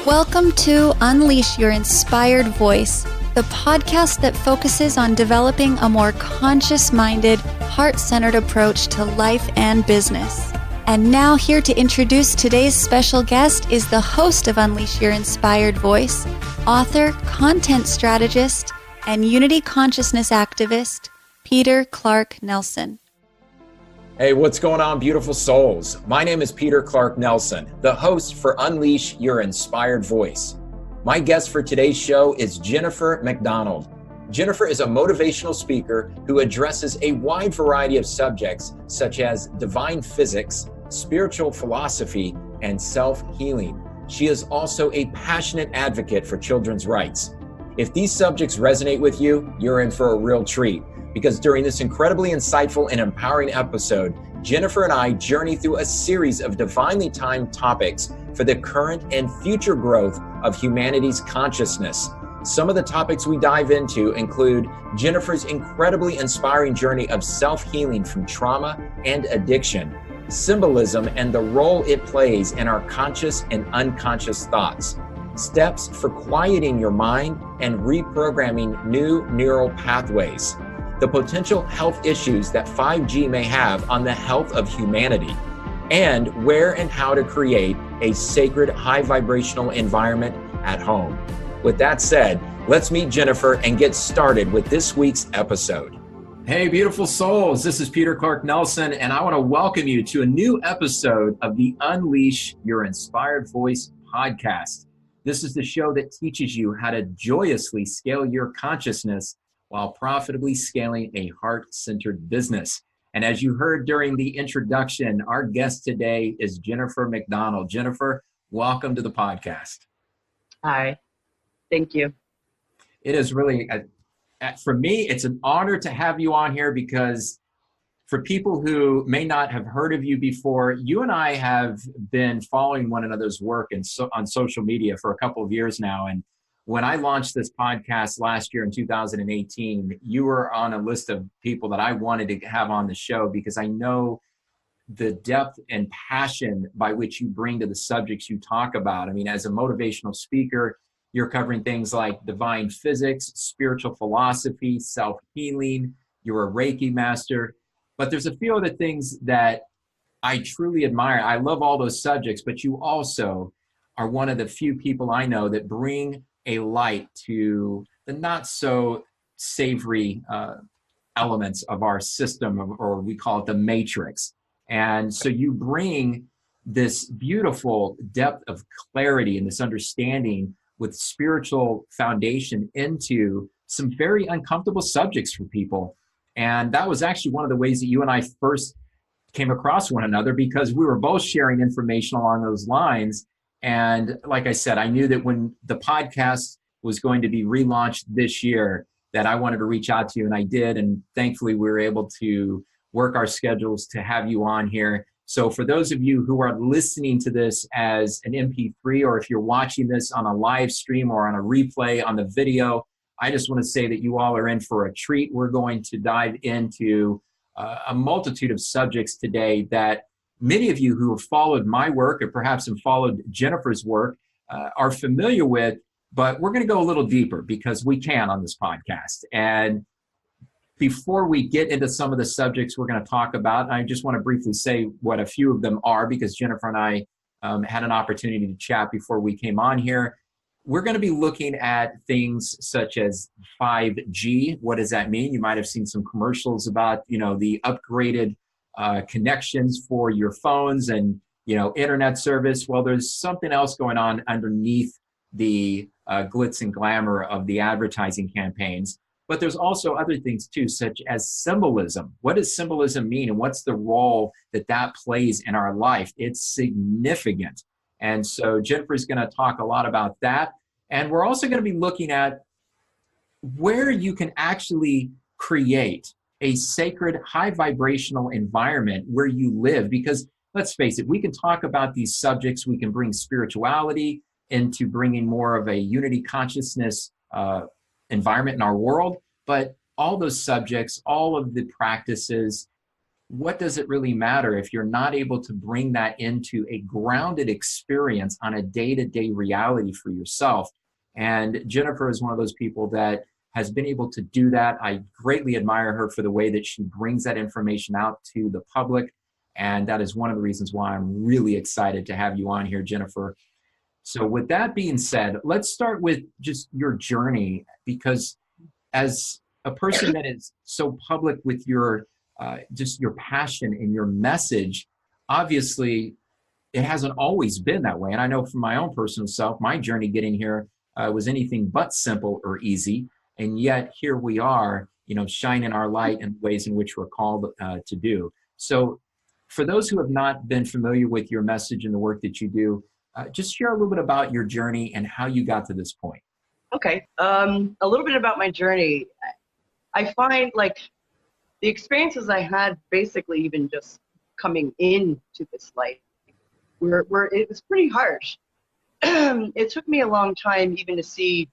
Welcome to Unleash Your Inspired Voice, the podcast that focuses on developing a more conscious-minded, heart-centered approach to life and business. And now here to introduce today's special guest is the host of Unleash Your Inspired Voice, author, content strategist, and Unity Consciousness activist, Peter Clark Nelson. Hey, what's going on, beautiful souls? My name is Peter Clark Nelson, the host for Unleash Your Inspired Voice. My guest for today's show is Jennifer Macdonald. Jennifer is a motivational speaker who addresses a wide variety of subjects such as divine physics, spiritual philosophy, and self-healing. She is also a passionate advocate for children's rights. If these subjects resonate with you, you're in for a real treat. Because during this incredibly insightful and empowering episode, Jennifer and I journey through a series of divinely timed topics for the current and future growth of humanity's consciousness. Some of the topics we dive into include Jennifer's incredibly inspiring journey of self-healing from trauma and addiction, symbolism and the role it plays in our conscious and unconscious thoughts, steps for quieting your mind and reprogramming new neural pathways, the potential health issues that 5G may have on the health of humanity, and where and how to create a sacred high vibrational environment at home. With that said, let's meet Jennifer and get started with this week's episode. Hey, beautiful souls, this is Peter Clark Nelson, and I want to welcome you to a new episode of the Unleash Your Inspired Voice podcast. This is the show that teaches you how to joyously scale your consciousness while profitably scaling a heart-centered business. And as you heard during the introduction, our guest today is Jennifer Macdonald. Jennifer, welcome to the podcast. Hi, thank you. It is really, for me, it's an honor to have you on here because for people who may not have heard of you before, you and I have been following one another's work on social media for a couple of years now. And when I launched this podcast last year in 2018, you were on a list of people that I wanted to have on the show because I know the depth and passion by which you bring to the subjects you talk about. I mean, as a motivational speaker, you're covering things like divine physics, spiritual philosophy, self-healing, you're a Reiki master, but there's a few other things that I truly admire. I love all those subjects, but you also are one of the few people I know that bring a light to the not so savory elements of our system, or we call it the matrix. And so you bring this beautiful depth of clarity and this understanding with spiritual foundation into some very uncomfortable subjects for people. And that was actually one of the ways that you and I first came across one another, because we were both sharing information along those lines. And like I said, I knew that when the podcast was going to be relaunched this year, that I wanted to reach out to you, and I did. And thankfully, we were able to work our schedules to have you on here. So for those of you who are listening to this as an MP3, or if you're watching this on a live stream or on a replay on the video, I just want to say that you all are in for a treat. We're going to dive into a multitude of subjects today that many of you who have followed my work, or perhaps have followed Jennifer's work, are familiar with, but we're going to go a little deeper because we can on this podcast. And before we get into some of the subjects we're going to talk about, I just want to briefly say what a few of them are, because Jennifer and I had an opportunity to chat before we came on here. We're going to be looking at things such as 5G. What does that mean? You might have seen some commercials about, the upgraded connections for your phones and, internet service. Well, there's something else going on underneath the glitz and glamour of the advertising campaigns. But there's also other things too, such as symbolism. What does symbolism mean, and what's the role that plays in our life? It's significant. And so Jennifer's going to talk a lot about that. And we're also going to be looking at where you can actually create a sacred, high vibrational environment where you live. Because let's face it, we can talk about these subjects. We can bring spirituality into bringing more of a unity consciousness environment in our world. But all those subjects, all of the practices, what does it really matter if you're not able to bring that into a grounded experience on a day-to-day reality for yourself? And Jennifer is one of those people that has been able to do that. I greatly admire her for the way that she brings that information out to the public. And that is one of the reasons why I'm really excited to have you on here, Jennifer. So with that being said, let's start with just your journey, because as a person that is so public with your just your passion and your message, obviously it hasn't always been that way. And I know from my own personal self, my journey getting here was anything but simple or easy. And yet here we are, shining our light in ways in which we're called to do. So for those who have not been familiar with your message and the work that you do, just share a little bit about your journey and how you got to this point. Okay. A little bit about my journey. I find like the experiences I had basically even just coming into this life it was pretty harsh. It took me a long time even to see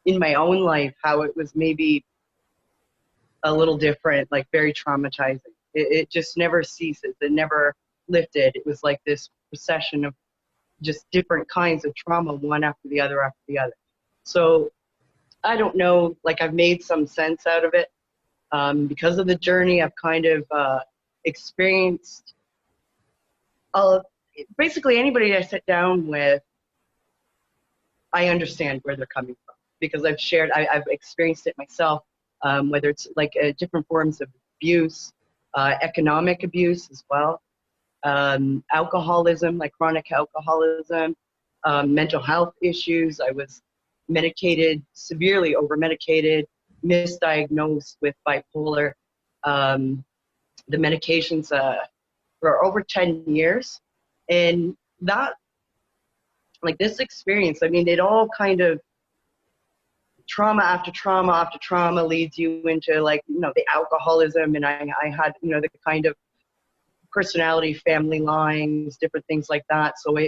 in my own life how it was maybe a little different, like very traumatizing. It just never ceases. It never lifted. It was like this procession of just different kinds of trauma, one after the other after the other. So I don't know, like I've made some sense out of it. Because of the journey, I've kind of experienced basically anybody I sit down with, I understand where they're coming from because I've experienced it myself, whether it's like different forms of abuse, economic abuse as well, alcoholism, like chronic alcoholism, mental health issues. I was medicated, severely over-medicated, misdiagnosed with bipolar. The medications for over 10 years. And that, like this experience, I mean, it all kind of trauma after trauma after trauma leads you into like, the alcoholism. And I had, the kind of personality, family lines, different things like that. So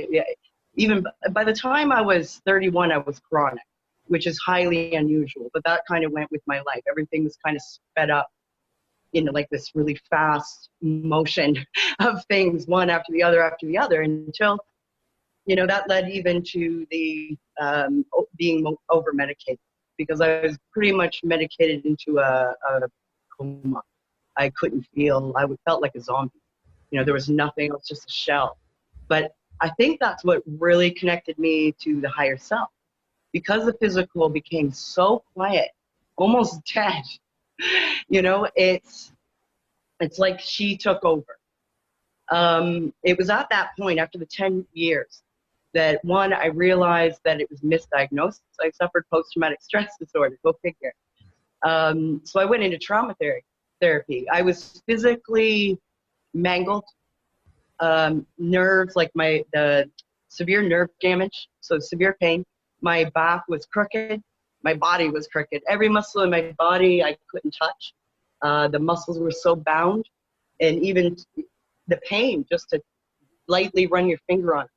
even by the time I was 31, I was chronic, which is highly unusual, but that kind of went with my life. Everything was kind of sped up into like this really fast motion of things, one after the other, until, that led even to the being over-medicated, because I was pretty much medicated into a coma. I couldn't feel, felt like a zombie. There was nothing, I was just a shell. But I think that's what really connected me to the higher self. Because the physical became so quiet, almost dead, it's like she took over. It was at that point, after the 10 years, that one, I realized that it was misdiagnosed. I suffered post-traumatic stress disorder, go figure. So I went into trauma therapy. I was physically mangled, nerves, like the severe nerve damage, so severe pain. My back was crooked. My body was crooked. Every muscle in my body I couldn't touch. The muscles were so bound, and even the pain just to lightly run your finger on it.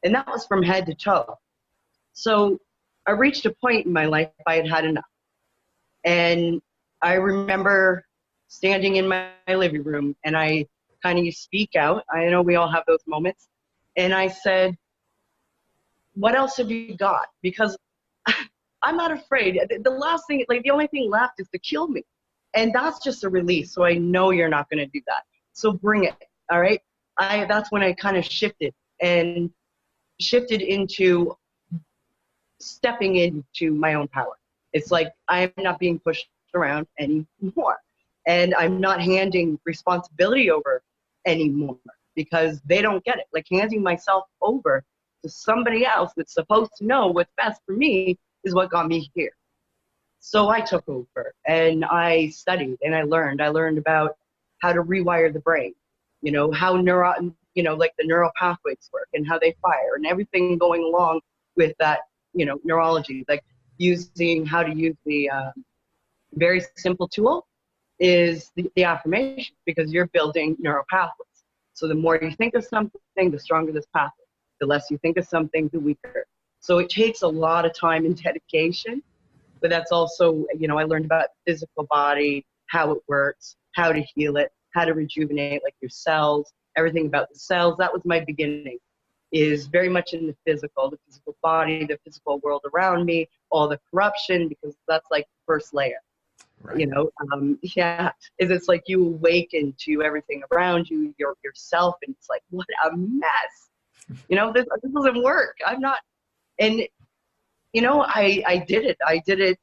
And that was from head to toe. So I reached a point in my life I had had enough. And I remember standing in my living room, and I kind of speak out. I know we all have those moments. And I said, what else have you got? Because I'm not afraid. The last thing, like the only thing left is to kill me. And that's just a release. So I know you're not going to do that. So bring it. All right. That's when I kind of shifted into stepping into my own power. It's like I'm not being pushed around anymore. And I'm not handing responsibility over anymore because they don't get it. Like handing myself over to somebody else that's supposed to know what's best for me is what got me here. So I took over and I studied and I learned about how to rewire the brain, how like the neural pathways work and how they fire and everything going along with that, neurology, like how to use the very simple tool is the affirmation, because you're building neural pathways. So the more you think of something, the stronger this pathway. The less you think of something, the weaker. So it takes a lot of time and dedication, but that's also, I learned about the physical body, how it works, how to heal it, how to rejuvenate like your cells, everything about the cells. That was my beginning, is very much in the physical body, the physical world around me, all the corruption, because that's like the first layer. Right. You know, yeah, is it's like you awaken to everything around you, yourself, and it's like, what a mess. You know, this doesn't work. I'm not, and you know, I did it.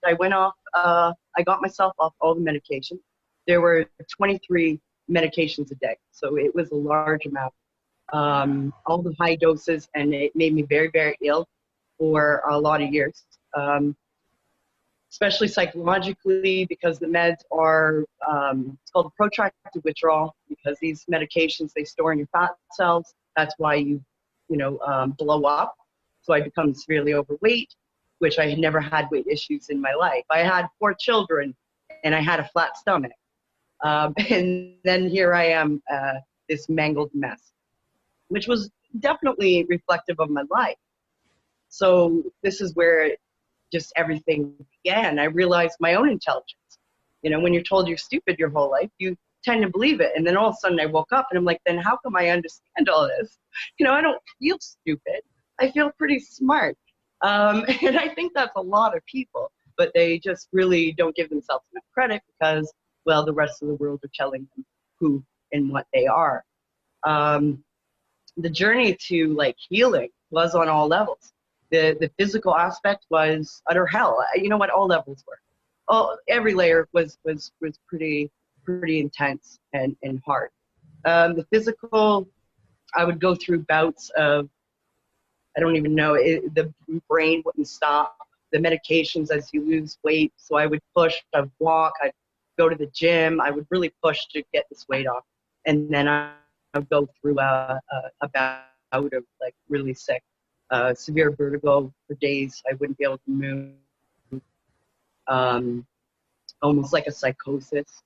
I went off, I got myself off all the medication. There were 23 medications a day, so it was a large amount. All the high doses, and it made me very, very ill for a lot of years. Especially psychologically, because the meds are, it's called protracted withdrawal, because these medications, they store in your fat cells. That's why you blow up. So I become severely overweight, which I had never had weight issues in my life. I had 4 children, and I had a flat stomach. And then here I am, this mangled mess, which was definitely reflective of my life. So this is where just everything began. I realized my own intelligence. You know, when you're told you're stupid your whole life, you tend to believe it. And then all of a sudden I woke up and I'm like, then how come I understand all this? You know, I don't feel stupid. I feel pretty smart. And I think that's a lot of people, but they just really don't give themselves enough credit because, well, the rest of the world are telling them who and what they are. The journey to like healing was on all levels. The physical aspect was utter hell. You know what all levels were. Every layer was pretty intense and hard. The physical, I would go through bouts of, I don't even know, the brain wouldn't stop. The medications as you lose weight, so I would push, I'd walk, I'd go to the gym, I would really push to get this weight off. And then I would go through a bout of like really sick, severe vertigo for days. I wouldn't be able to move. Almost like a psychosis,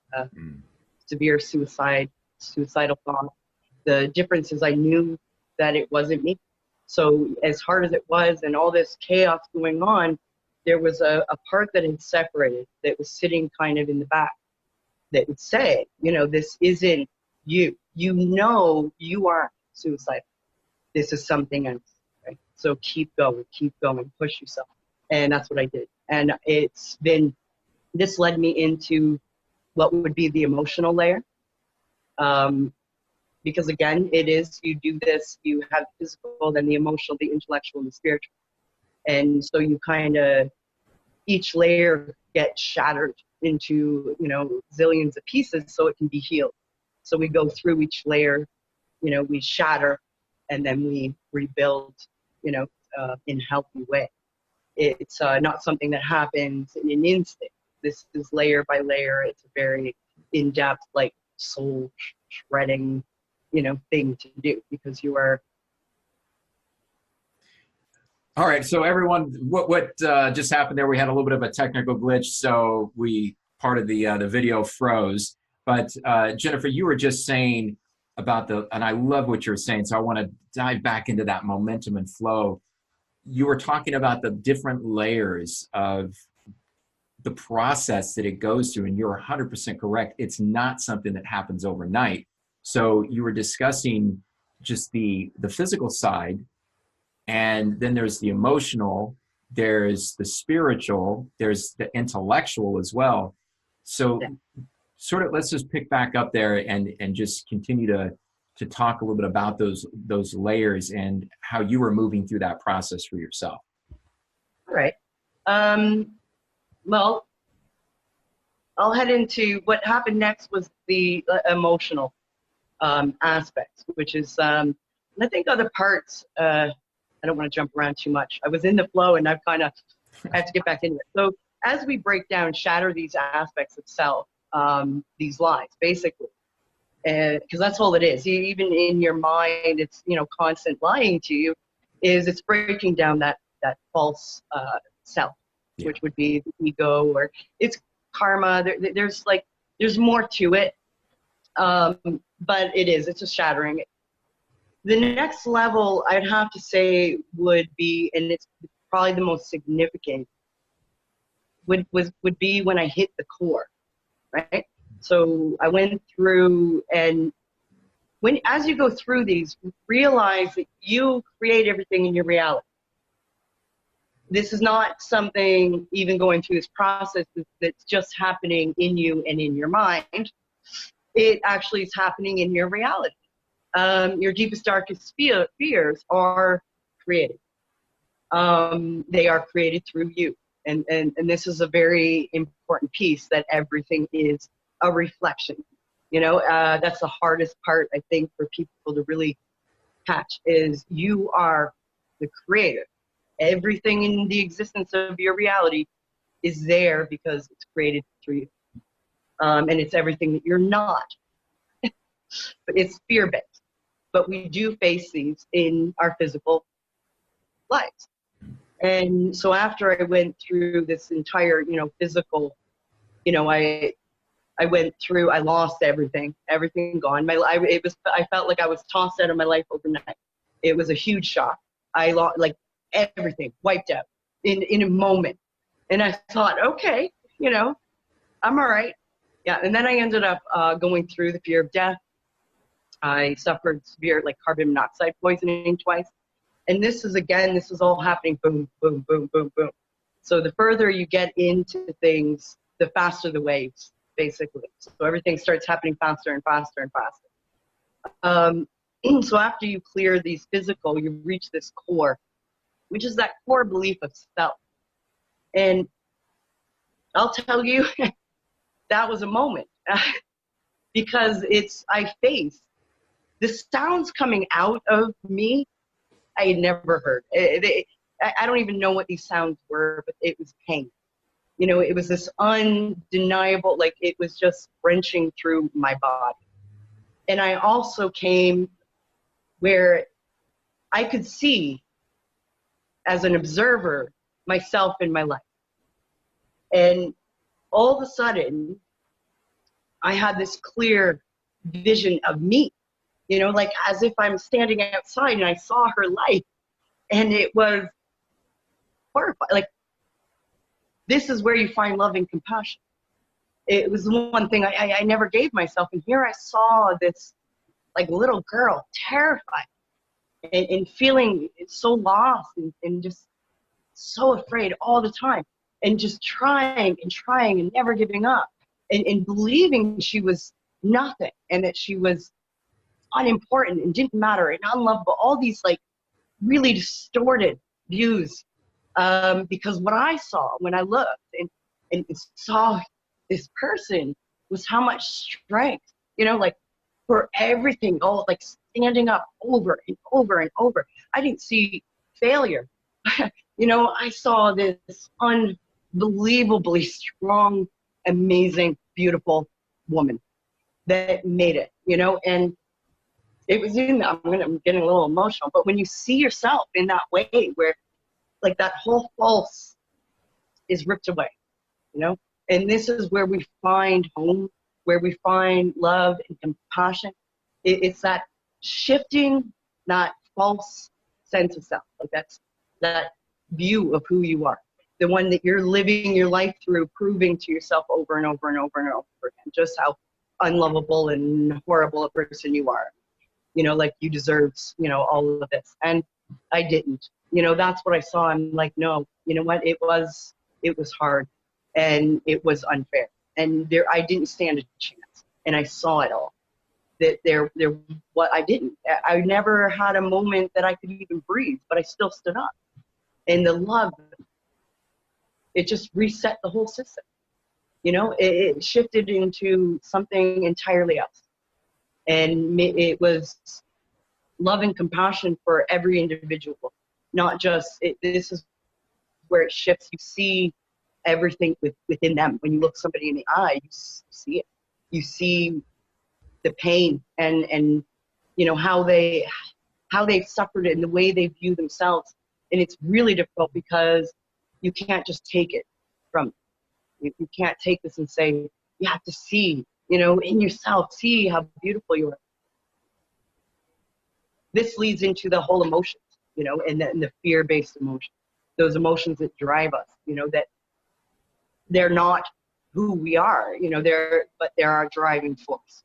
severe suicidal thought. The difference is I knew that it wasn't me. So as hard as it was and all this chaos going on, there was a part that had separated, that was sitting kind of in the back, that would say, you know, this isn't you. You know you aren't suicidal. This is something else, right? So keep going, push yourself. And that's what I did. And this led me into what would be the emotional layer. Because again, you do this, you have the physical, then the emotional, the intellectual, and the spiritual. And so you kind of, each layer gets shattered into, you know, zillions of pieces so it can be healed. So we go through each layer, you know, we shatter, and then we rebuild, you know, in a healthy way. It's not something that happens in an instant. This is layer by layer. It's a very in-depth, like soul shredding, you know, thing to do, because you are. All right, so everyone, what just happened there? We had a little bit of a technical glitch, so part of the video froze. But Jennifer, you were just saying about and I love what you're saying, so I want to dive back into that momentum and flow. You were talking about the different layers of the process that it goes through, and you're 100% correct. It's not something that happens overnight. So you were discussing just the physical side, and then there's the emotional, there's the spiritual, there's the intellectual as well. So sort of, let's just pick back up there and just continue to talk a little bit about those layers and how you were moving through that process for yourself. All right. Well, I'll head into what happened next was the emotional aspects, which is, and I think other parts, I don't want to jump around too much. I was in the flow and I have to get back into it. So as we break down, shatter these aspects of self, these lies, basically, because that's all it is. Even in your mind, it's, you know, constant lying to you, it's breaking down that false self, which would be the ego, or it's karma. There's more to it, but it's a shattering. The next level, I'd have to say, would be, and it's probably the most significant, would be when I hit the core, right? So I went through, and as you go through these, realize that you create everything in your reality. This is not something, even going through this process, that's just happening in you and in your mind. It actually is happening in your reality. Your deepest, darkest fears are created. They are created through you. And this is a very important piece, that everything is a reflection. You know, that's the hardest part, I think, for people to really catch, is you are the creator. Everything in the existence of your reality is there because it's created through you. And it's everything that you're not. But it's fear-based. But we do face these in our physical lives. And so after I went through this entire, physical, I went through, I lost everything gone. I felt like I was tossed out of my life overnight. It was a huge shock. I lost, like, everything wiped out in a moment. And I thought, okay, I'm all right. Yeah. And then I ended up going through the fear of death. I suffered severe, like, carbon monoxide poisoning twice. And this is all happening, boom, boom, boom, boom, boom. So the further you get into things, the faster the waves, basically. So everything starts happening faster and faster and faster. So after you clear these physical, you reach this core, which is that core belief of self. And I'll tell you, that was a moment. Because I faced the sounds coming out of me I had never heard. I don't even know what these sounds were, but it was pain. It was this undeniable, like, it was just wrenching through my body. And I also came where I could see, as an observer, myself in my life. And all of a sudden, I had this clear vision of me, like as if I'm standing outside and I saw her light. And it was horrifying. Like, this is where you find love and compassion. It was the one thing I never gave myself. And here I saw this, like, little girl, terrified and feeling so lost and just so afraid all the time, and just trying and never giving up, and believing she was nothing, and that she was unimportant and didn't matter and unlovable. All these, like, really distorted views, because what I saw when I looked and saw this person was how much strength, like, for everything, all, like, standing up over and over and over. I didn't see failure. I saw this unbelievably strong, amazing, beautiful woman that made it, and it was I'm getting a little emotional, but when you see yourself in that way, where, like, that whole false is ripped away, and this is where we find home, where we find love and compassion. It's that shifting, that false sense of self, like that view of who you are, the one that you're living your life through, proving to yourself over and over and over and over again just how unlovable and horrible a person you are. Like, you deserve, all of this. And I didn't. That's what I saw. I'm like, no, you know what? It was hard, and it was unfair. And I didn't stand a chance. And I saw it all. That I never had a moment that I could even breathe, but I still stood up. And the love, it just reset the whole system. It shifted into something entirely else. And it was love and compassion for every individual, not just, this is where it shifts. You see everything within them. When you look somebody in the eye, you see it. You see the pain and how they've suffered it and the way they view themselves. And it's really difficult because you can't just take it from them. You can't take this and say, you have to see, in yourself, see how beautiful you are. This leads into the whole emotions, and the fear-based emotions, those emotions that drive us, that they're not who we are, you know, they're our driving force.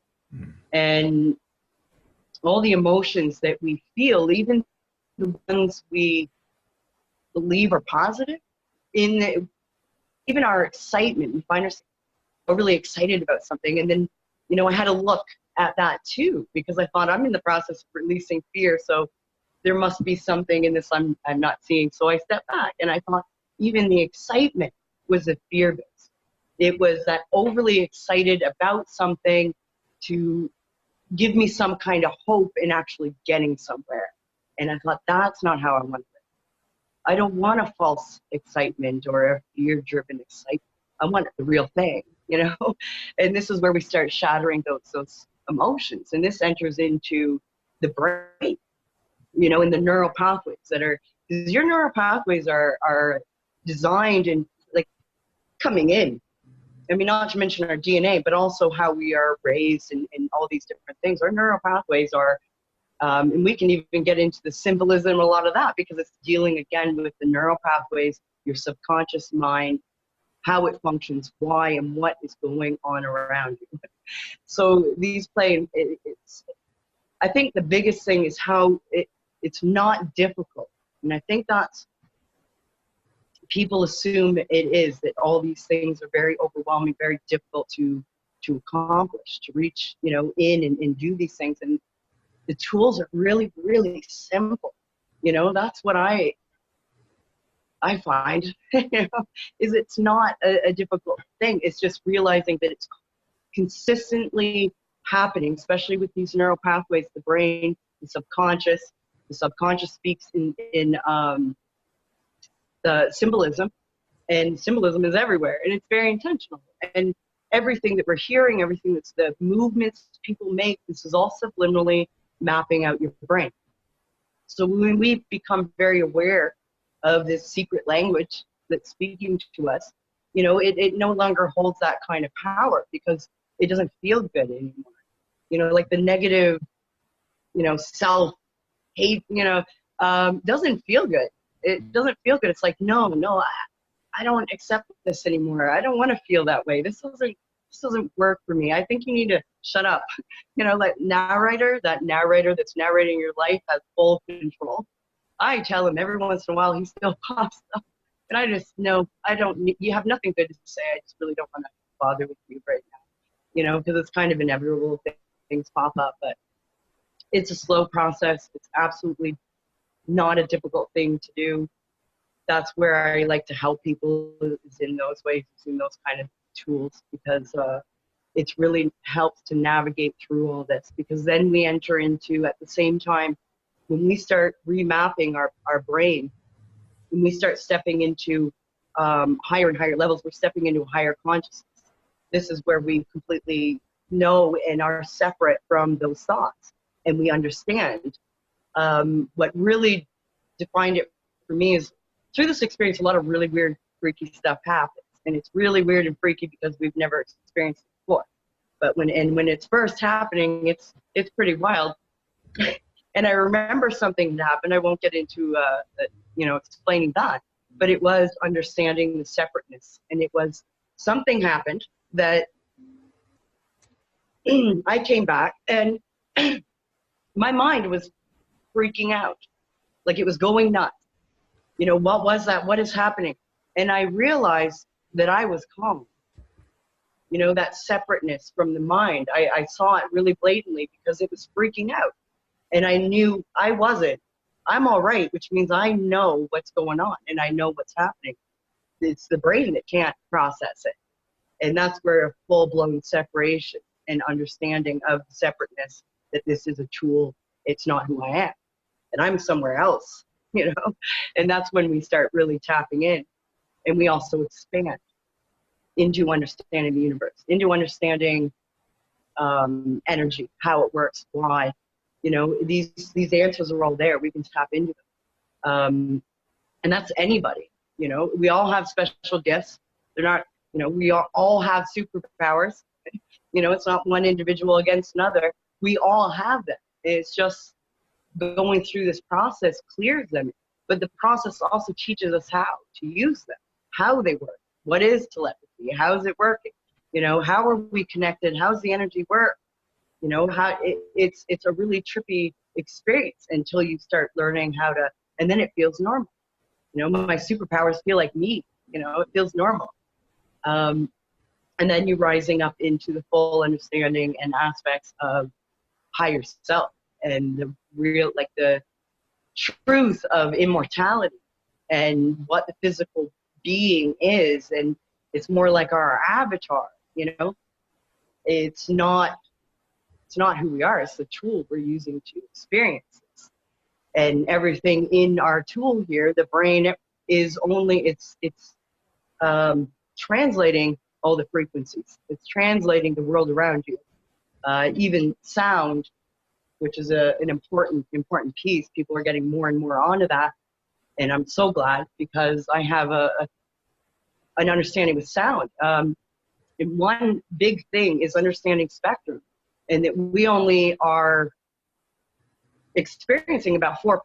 And all the emotions that we feel, even the ones we believe are positive, even our excitement, we find ourselves really excited about something. And then, you know, I had to look at that too, because I thought I'm in the process of releasing fear. So there must be something in this I'm not seeing. So I stepped back and I thought even the excitement was a fear-based. It was that overly excited about something to give me some kind of hope in actually getting somewhere. And I thought, that's not how I want to live. I don't want a false excitement or a fear-driven excitement. I want the real thing, you know? And this is where we start shattering those emotions. And this enters into the brain, you know, in the neural pathways that are, because your neural pathways are designed and like coming in. I mean, not to mention our DNA, but also how we are raised and all these different things. Our neural pathways are, and we can even get into the symbolism, a lot of that, because it's dealing again with the neural pathways, your subconscious mind, how it functions, why, and what is going on around you. So these play, I think the biggest thing is how it's not difficult. And I think that's, people assume it is, that all these things are very overwhelming, very difficult to accomplish, to reach, you know, in and do these things. And the tools are really, really simple. You know, that's what I find, you know, is it's not a difficult thing. It's just realizing that it's consistently happening, especially with these neural pathways, the brain, the subconscious. The subconscious speaks in the symbolism, and symbolism is everywhere, and it's very intentional. And everything that we're hearing, everything that's the movements people make, this is all subliminally mapping out your brain. So when we become very aware of this secret language that's speaking to us, you know, it no longer holds that kind of power because it doesn't feel good anymore. You know, like the negative, you know, self-hate, you know, doesn't feel good. It doesn't feel good. It's like, no, I don't accept this anymore. I don't want to feel that way. This doesn't work for me. I think you need to shut up. You know, like that narrator that's narrating your life has full control. I tell him every once in a while, he still pops up. And I just know, you have nothing good to say. I just really don't want to bother with you right now. You know, because it's kind of inevitable, things pop up, but it's a slow process. It's absolutely not a difficult thing to do. That's where I like to help people, is in those ways, using those kind of tools, because it's really helps to navigate through all this, because then we enter into, at the same time, when we start remapping our brain, when we start stepping into higher and higher levels, we're stepping into a higher consciousness. This is where we completely know and are separate from those thoughts, and we understand. What really defined it for me is, through this experience, a lot of really weird, freaky stuff happens. And it's really weird and freaky because we've never experienced it before. But when it's first happening, it's pretty wild. And I remember something that happened. I won't get into you know, explaining that, but it was understanding the separateness. And it was, something happened that I came back and my mind was freaking out, like it was going nuts. You know, what was that? What is happening? And I realized that I was calm. You know, that separateness from the mind. I saw it really blatantly because it was freaking out. And I knew I wasn't. I'm all right, which means I know what's going on and I know what's happening. It's the brain that can't process it. And that's where a full-blown separation and understanding of separateness, that this is a tool, it's not who I am. And I'm somewhere else, you know? And that's when we start really tapping in. And we also expand into understanding the universe, into understanding energy, how it works, why. You know, these answers are all there. We can tap into them. And that's anybody, you know. We all have special gifts. They're not, you know, we all have superpowers. You know, it's not one individual against another. We all have them. It's just going through this process clears them. But the process also teaches us how to use them, how they work, what is telepathy, how is it working. You know, how are we connected? How's the energy work? You know, it's a really trippy experience until you start learning how to, and then it feels normal. You know, my superpowers feel like me. You know, it feels normal. And then you're rising up into the full understanding and aspects of higher self and the real, like the truth of immortality and what the physical being is. And it's more like our avatar, you know. It's not who we are. It's the tool we're using to experience this. And everything in our tool here, the brain is only, it's translating all the frequencies. It's translating the world around you. Even sound, which is an important piece. People are getting more and more onto that. And I'm so glad, because I have an understanding with sound. And one big thing is understanding spectrum, and that we only are experiencing about 4%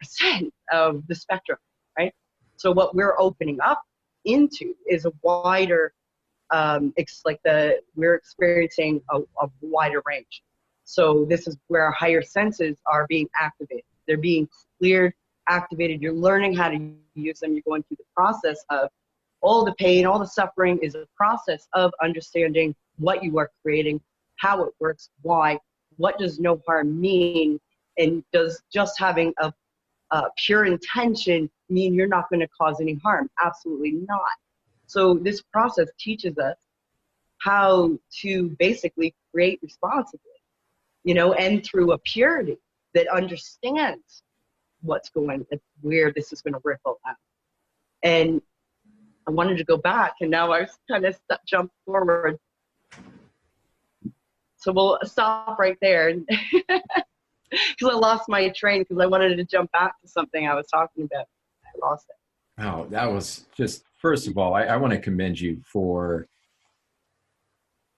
of the spectrum, right? So what we're opening up into is a wider, we're experiencing a wider range. So this is where our higher senses are being activated. They're being cleared, activated. You're learning how to use them. You're going through the process of all the pain, all the suffering is a process of understanding what you are creating, how it works, why, what does no harm mean, and does just having a pure intention mean you're not going to cause any harm? Absolutely not. So this process teaches us how to basically create responsibly, you know, and through a purity that understands what's going, where this is going to ripple out. And I wanted to go back, and now I've kind of jumped forward. So we'll stop right there, because I lost my train, because I wanted to jump back to something I was talking about. I lost it. Oh, that was just, first of all, I want to commend you for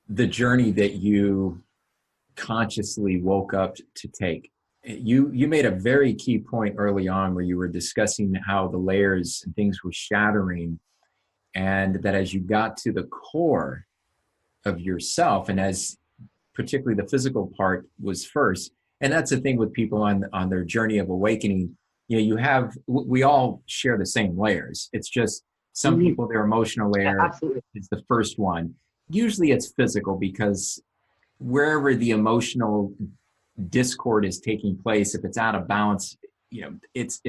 the journey that you consciously woke up to take. You made a very key point early on where you were discussing how the layers and things were shattering, and that as you got to the core of yourself, and as particularly the physical part was first, and that's the thing with people on their journey of awakening, you know, we all share the same layers. It's just some people, their emotional layer is the first one. Usually it's physical, because wherever the emotional discord is taking place, if it's out of balance, you know, it's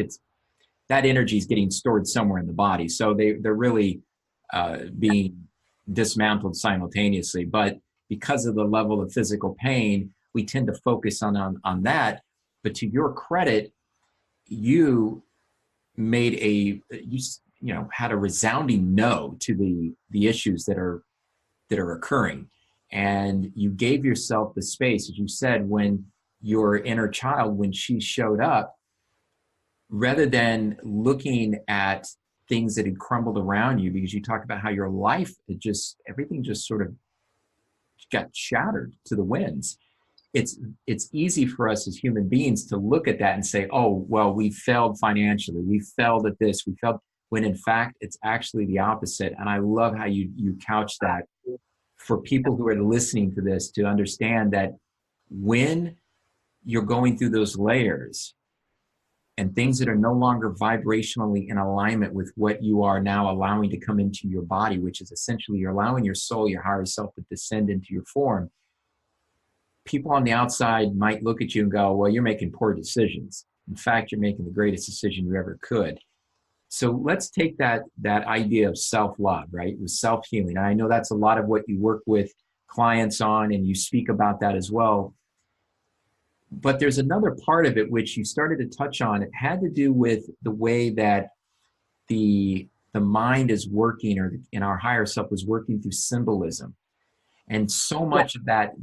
that energy is getting stored somewhere in the body. So they're really being dismantled simultaneously. But because of the level of physical pain, we tend to focus on that. But to your credit, you made had a resounding no to the issues that are occurring. And you gave yourself the space, as you said, when your inner child, when she showed up, rather than looking at things that had crumbled around you, because you talked about how your life, everything just sort of got shattered to the winds. It's easy for us as human beings to look at that and say, oh, well, we failed financially. We failed at this. We failed, when in fact, it's actually the opposite. And I love how you couch that for people who are listening to this, to understand that when you're going through those layers and things that are no longer vibrationally in alignment with what you are now allowing to come into your body, which is essentially you're allowing your soul, your higher self, to descend into your form, people on the outside might look at you and go, well, you're making poor decisions. In fact, you're making the greatest decision you ever could. So let's take that idea of self-love, right? With self-healing. I know that's a lot of what you work with clients on, and you speak about that as well. But there's another part of it which you started to touch on. It had to do with the way that the mind is working, or in our higher self is working through symbolism. And so much of that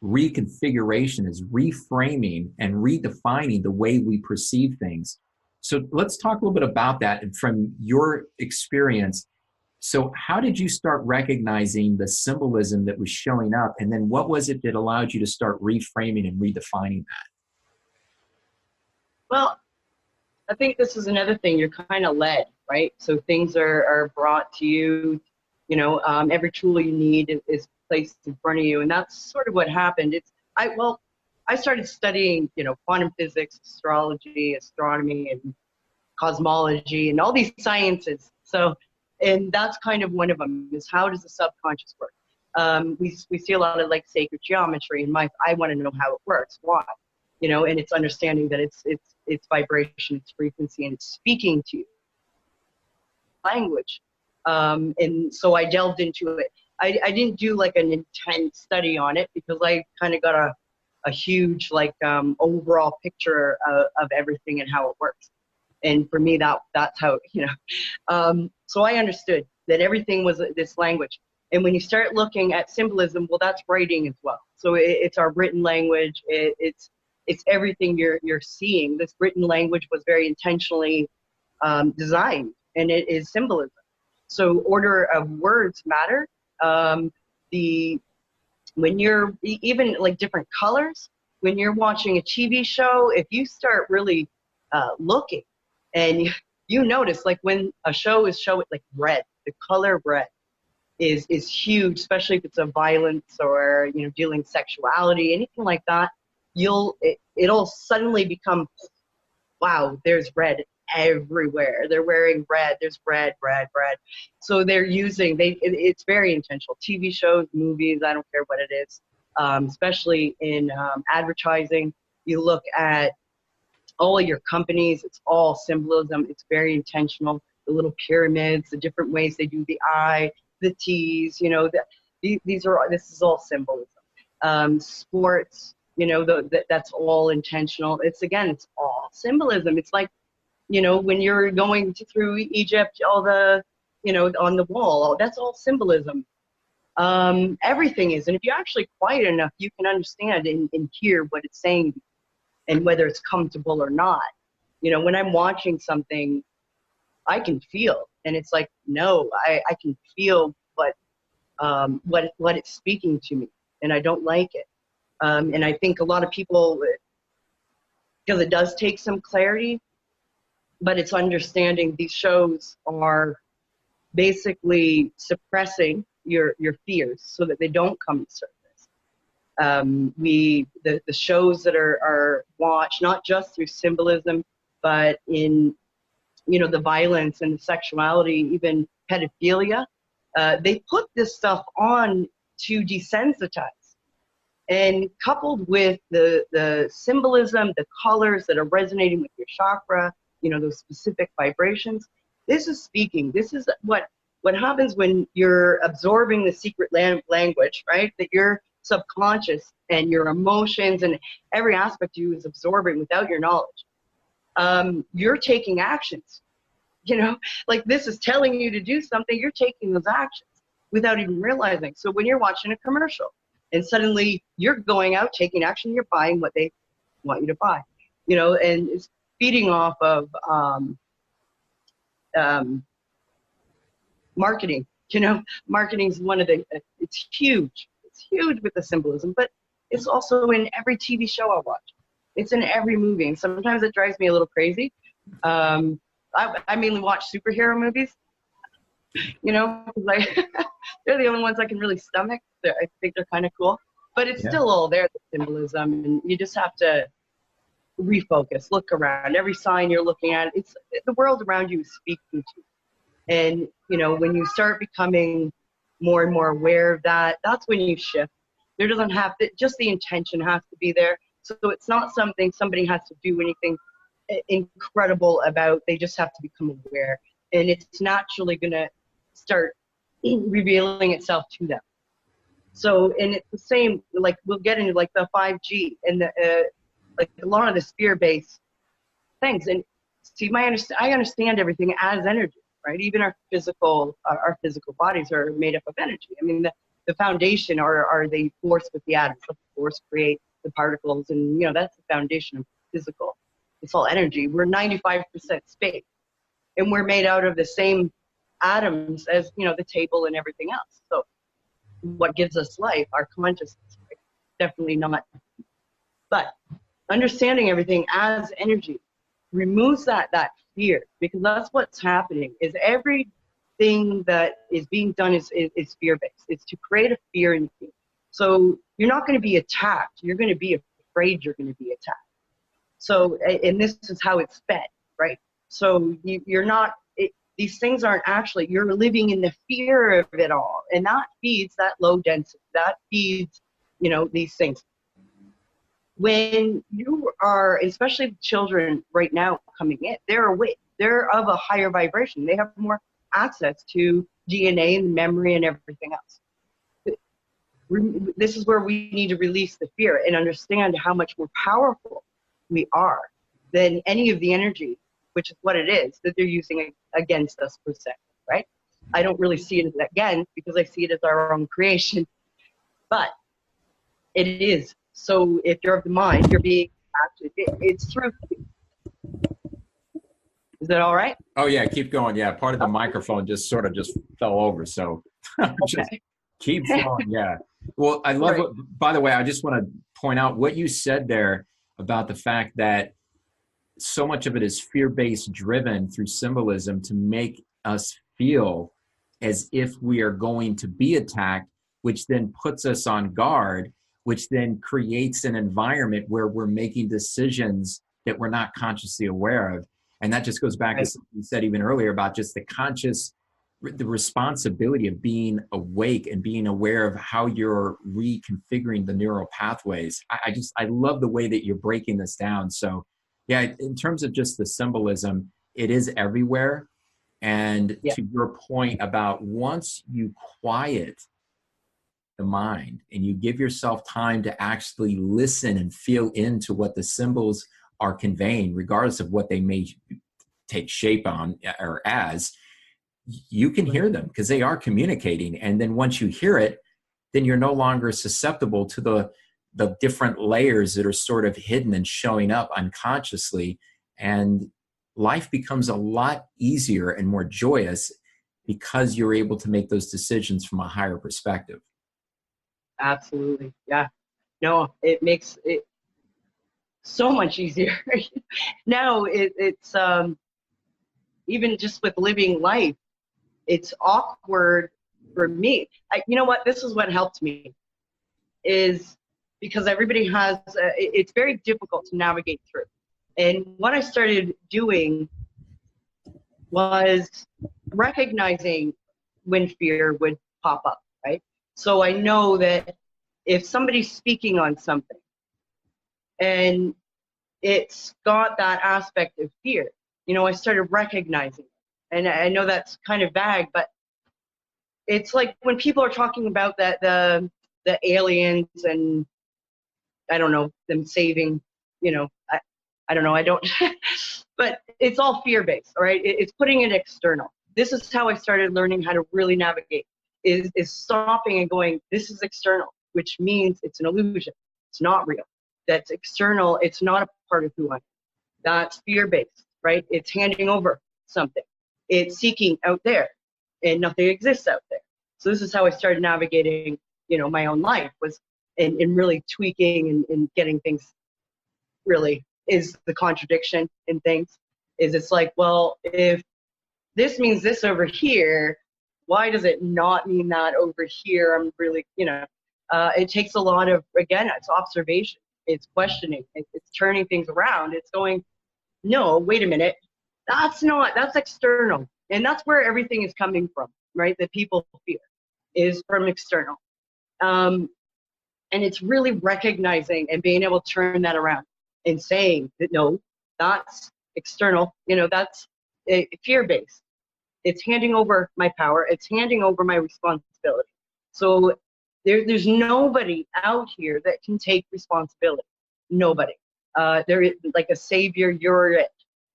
reconfiguration is reframing and redefining the way we perceive things. So let's talk a little bit about that, and from your experience. So how did you start recognizing the symbolism that was showing up? And then what was it that allowed you to start reframing and redefining that? Well, I think this is another thing. You're kind of led, right? So things are brought to you Every tool you need is placed in front of you, and that's sort of what happened. I started studying, quantum physics, astrology, astronomy, and cosmology, and all these sciences. So, and that's kind of one of them, is how does the subconscious work? We see a lot of like sacred geometry, and I want to know how it works, why, and it's understanding that it's vibration, it's frequency, and it's speaking to you. Language. And so I delved into it. I didn't do like an intense study on it because I kind of got a huge overall picture of everything and how it works. And for me, that's how, so I understood that everything was this language. And when you start looking at symbolism, well, that's writing as well. So it's our written language. It's everything you're seeing. This written language was very intentionally designed, and it is symbolism. So order of words matter. When you're even like different colors, when you're watching a TV show, if you start really looking, and you notice, like when a show is showing like red, the color red is huge, especially if it's a violence or dealing sexuality, anything like that. It'll suddenly become, wow, there's red everywhere. They're wearing red. There's red. So they're using, it's very intentional. TV shows, movies, I don't care what it is, especially in advertising. You look at all of your companies, it's all symbolism. It's very intentional. The little pyramids, the different ways they do the I, the T's, this is all symbolism. Sports, that's all intentional. It's all symbolism. It's like, when you're going through Egypt, all the, on the wall, that's all symbolism. Everything is. And if you're actually quiet enough, you can understand and hear what it's saying and whether it's comfortable or not. When I'm watching something, I can feel, and it's like, no, I can feel what it's speaking to me, and I don't like it. And I think a lot of people, because it does take some clarity, but it's understanding these shows are basically suppressing your fears so that they don't come to surface. The shows that are watched, not just through symbolism, but in, the violence and the sexuality, even pedophilia, they put this stuff on to desensitize. And coupled with the symbolism, the colors that are resonating with your chakra, those specific vibrations, this is speaking. This is what happens when you're absorbing the secret language, right? That your subconscious and your emotions and every aspect of you is absorbing without your knowledge. You're taking actions, like this is telling you to do something, you're taking those actions without even realizing. So when you're watching a commercial and suddenly you're going out, taking action, you're buying what they want you to buy, and it's feeding off of marketing. Marketing is one of the, it's huge with the symbolism, but it's also in every TV show I watch. It's in every movie, and sometimes it drives me a little crazy. I mainly watch superhero movies, like they're the only ones I can really stomach. I think they're kind of cool, but it's still all there, the symbolism, and you just have to refocus, look around. Every sign you're looking at, it's the world around you is speaking to you. And when you start becoming more and more aware of that, that's when you shift. There doesn't have to, just the intention has to be there. So it's not something somebody has to do anything incredible about. They just have to become aware, and it's naturally going to start revealing itself to them. So, and it's the same, like we'll get into like the 5G and the like a lot of the sphere-based things. And see, I understand everything as energy, right? Even our physical bodies are made up of energy. I mean, the foundation are the force with the atoms. The force create the particles, and that's the foundation of physical. It's all energy. We're 95% space, and we're made out of the same atoms as the table and everything else. So what gives us life? Our consciousness, right? Definitely not. But understanding everything as energy removes that fear, because that's what's happening. Is everything thing that is being done is fear-based. It's to create a fear in you. So you're not going to be attacked. You're going to be afraid you're going to be attacked. So, and this is how it's fed, right? So you're not, these things aren't actually, you're living in the fear of it all. And that feeds that low density. That feeds, you know, these things. When you are, especially children right now coming in, they're awake. They're of a higher vibration. They have more access to DNA and memory and everything else. This is where we need to release the fear and understand how much more powerful we are than any of the energy, which is what it is, that they're using against us per se, right? I don't really see it as against, because I see it as our own creation, but it is. So if you're of the mind, you're being acted. It's through. Is that all right? Oh yeah, keep going. Yeah, part of the microphone just sort of just fell over, so just keep flowing. Yeah. Well, I love what, by the way, I just want to point out what you said there about the fact that so much of it is fear-based driven through symbolism to make us feel as if we are going to be attacked, which then puts us on guard, which then creates an environment where we're making decisions that we're not consciously aware of. And that just goes back to something you said even earlier about just the responsibility of being awake and being aware of how you're reconfiguring the neural pathways. I love the way that you're breaking this down. So yeah, in terms of just the symbolism, it is everywhere. And to your point about once you quiet the mind and you give yourself time to actually listen and feel into what the symbols are conveying, regardless of what they may take shape on or as, you can hear them because they are communicating. And then once you hear it, then you're no longer susceptible to the different layers that are sort of hidden and showing up unconsciously. And life becomes a lot easier and more joyous because you're able to make those decisions from a higher perspective. Absolutely. Yeah. No, it makes it so much easier. Now it's even just with living life, it's awkward for me. You know what? This is what helped me, is because everybody has, it's very difficult to navigate through. And what I started doing was recognizing when fear would pop up, right? So I know that if somebody's speaking on something and it's got that aspect of fear, you know, I started recognizing it. And I know that's kind of vague, but it's like when people are talking about that the aliens and I don't know, them saving, you know, I don't know, I don't, but it's all fear-based, all right? It's putting it external. This is how I started learning how to really navigate, is stopping and going, this is external, which means it's an illusion. It's not real. That's external. It's not a part of who I am. That's fear-based, right? It's handing over something. It's seeking out there, and nothing exists out there. So this is how I started navigating, you know, my own life, was in really tweaking and getting things really is the contradiction in things. Is it's like, well, if this means this over here, why does it not mean that over here? I'm really, you know, it takes a lot of, again, it's observation, it's questioning, it's turning things around. It's going, no, wait a minute, that's external. And that's where everything is coming from, right? That people fear is from external. And it's really recognizing and being able to turn that around and saying that, no, that's external, you know, that's fear-based. It's handing over my power. It's handing over my responsibility. So there's nobody out here that can take responsibility. Nobody. There is like a savior. You're it.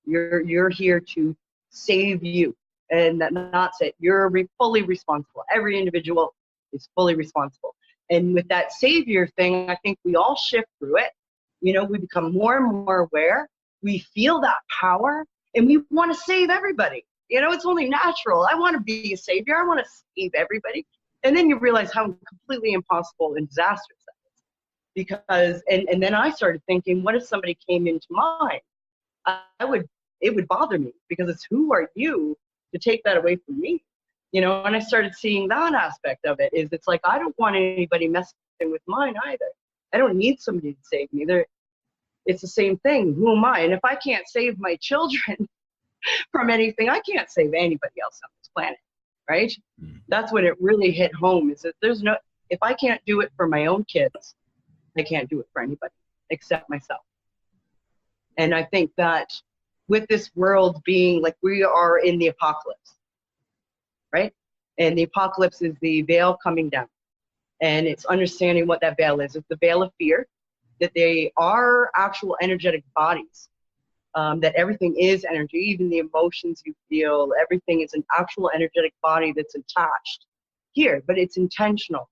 You're here to save you, and that's it. You're fully responsible. Every individual is fully responsible. And with that savior thing, I think we all shift through it. You know, we become more and more aware. We feel that power, and we want to save everybody. You know, it's only natural. I want to be a savior. I want to save everybody. And then you realize how completely impossible and disastrous that is. Because, and then I started thinking, what if somebody came into mine? It would bother me, because it's, who are you to take that away from me? And I started seeing that aspect of it. Is it's like, I don't want anybody messing with mine either. I don't need somebody to save me. It's the same thing. Who am I? And if I can't save my children from anything, I can't save anybody else on this planet, right? That's when it really hit home, is that if I can't do it for my own kids, I can't do it for anybody except myself. And I think that with this world being like, we are in the apocalypse, right? And the apocalypse is the veil coming down. And it's understanding what that veil is. It's the veil of fear, that they are actual energetic bodies, that everything is energy, even the emotions you feel, everything is an actual energetic body that's attached here, but it's intentional.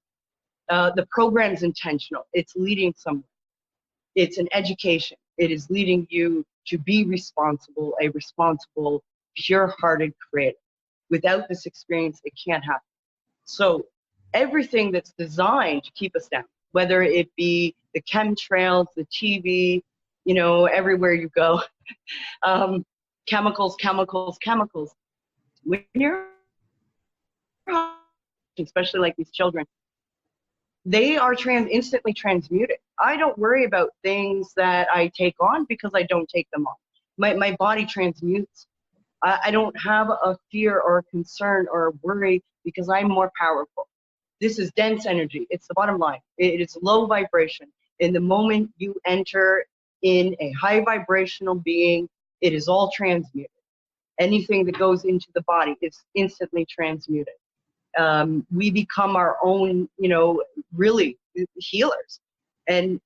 The program is intentional. It's leading somewhere. It's an education. It is leading you to be responsible, a responsible, pure-hearted creator. Without this experience, it can't happen. So everything that's designed to keep us down, whether it be the chemtrails, the TV, everywhere you go, chemicals. When you're, especially like these children, they are instantly transmuted. I don't worry about things that I take on because I don't take them on. My body transmutes. I don't have a fear or a concern or a worry because I'm more powerful. This is dense energy. It's the bottom line. It is low vibration. In the moment you enter in a high vibrational being, it is all transmuted. Anything that goes into the body is instantly transmuted. We become our own, really healers. And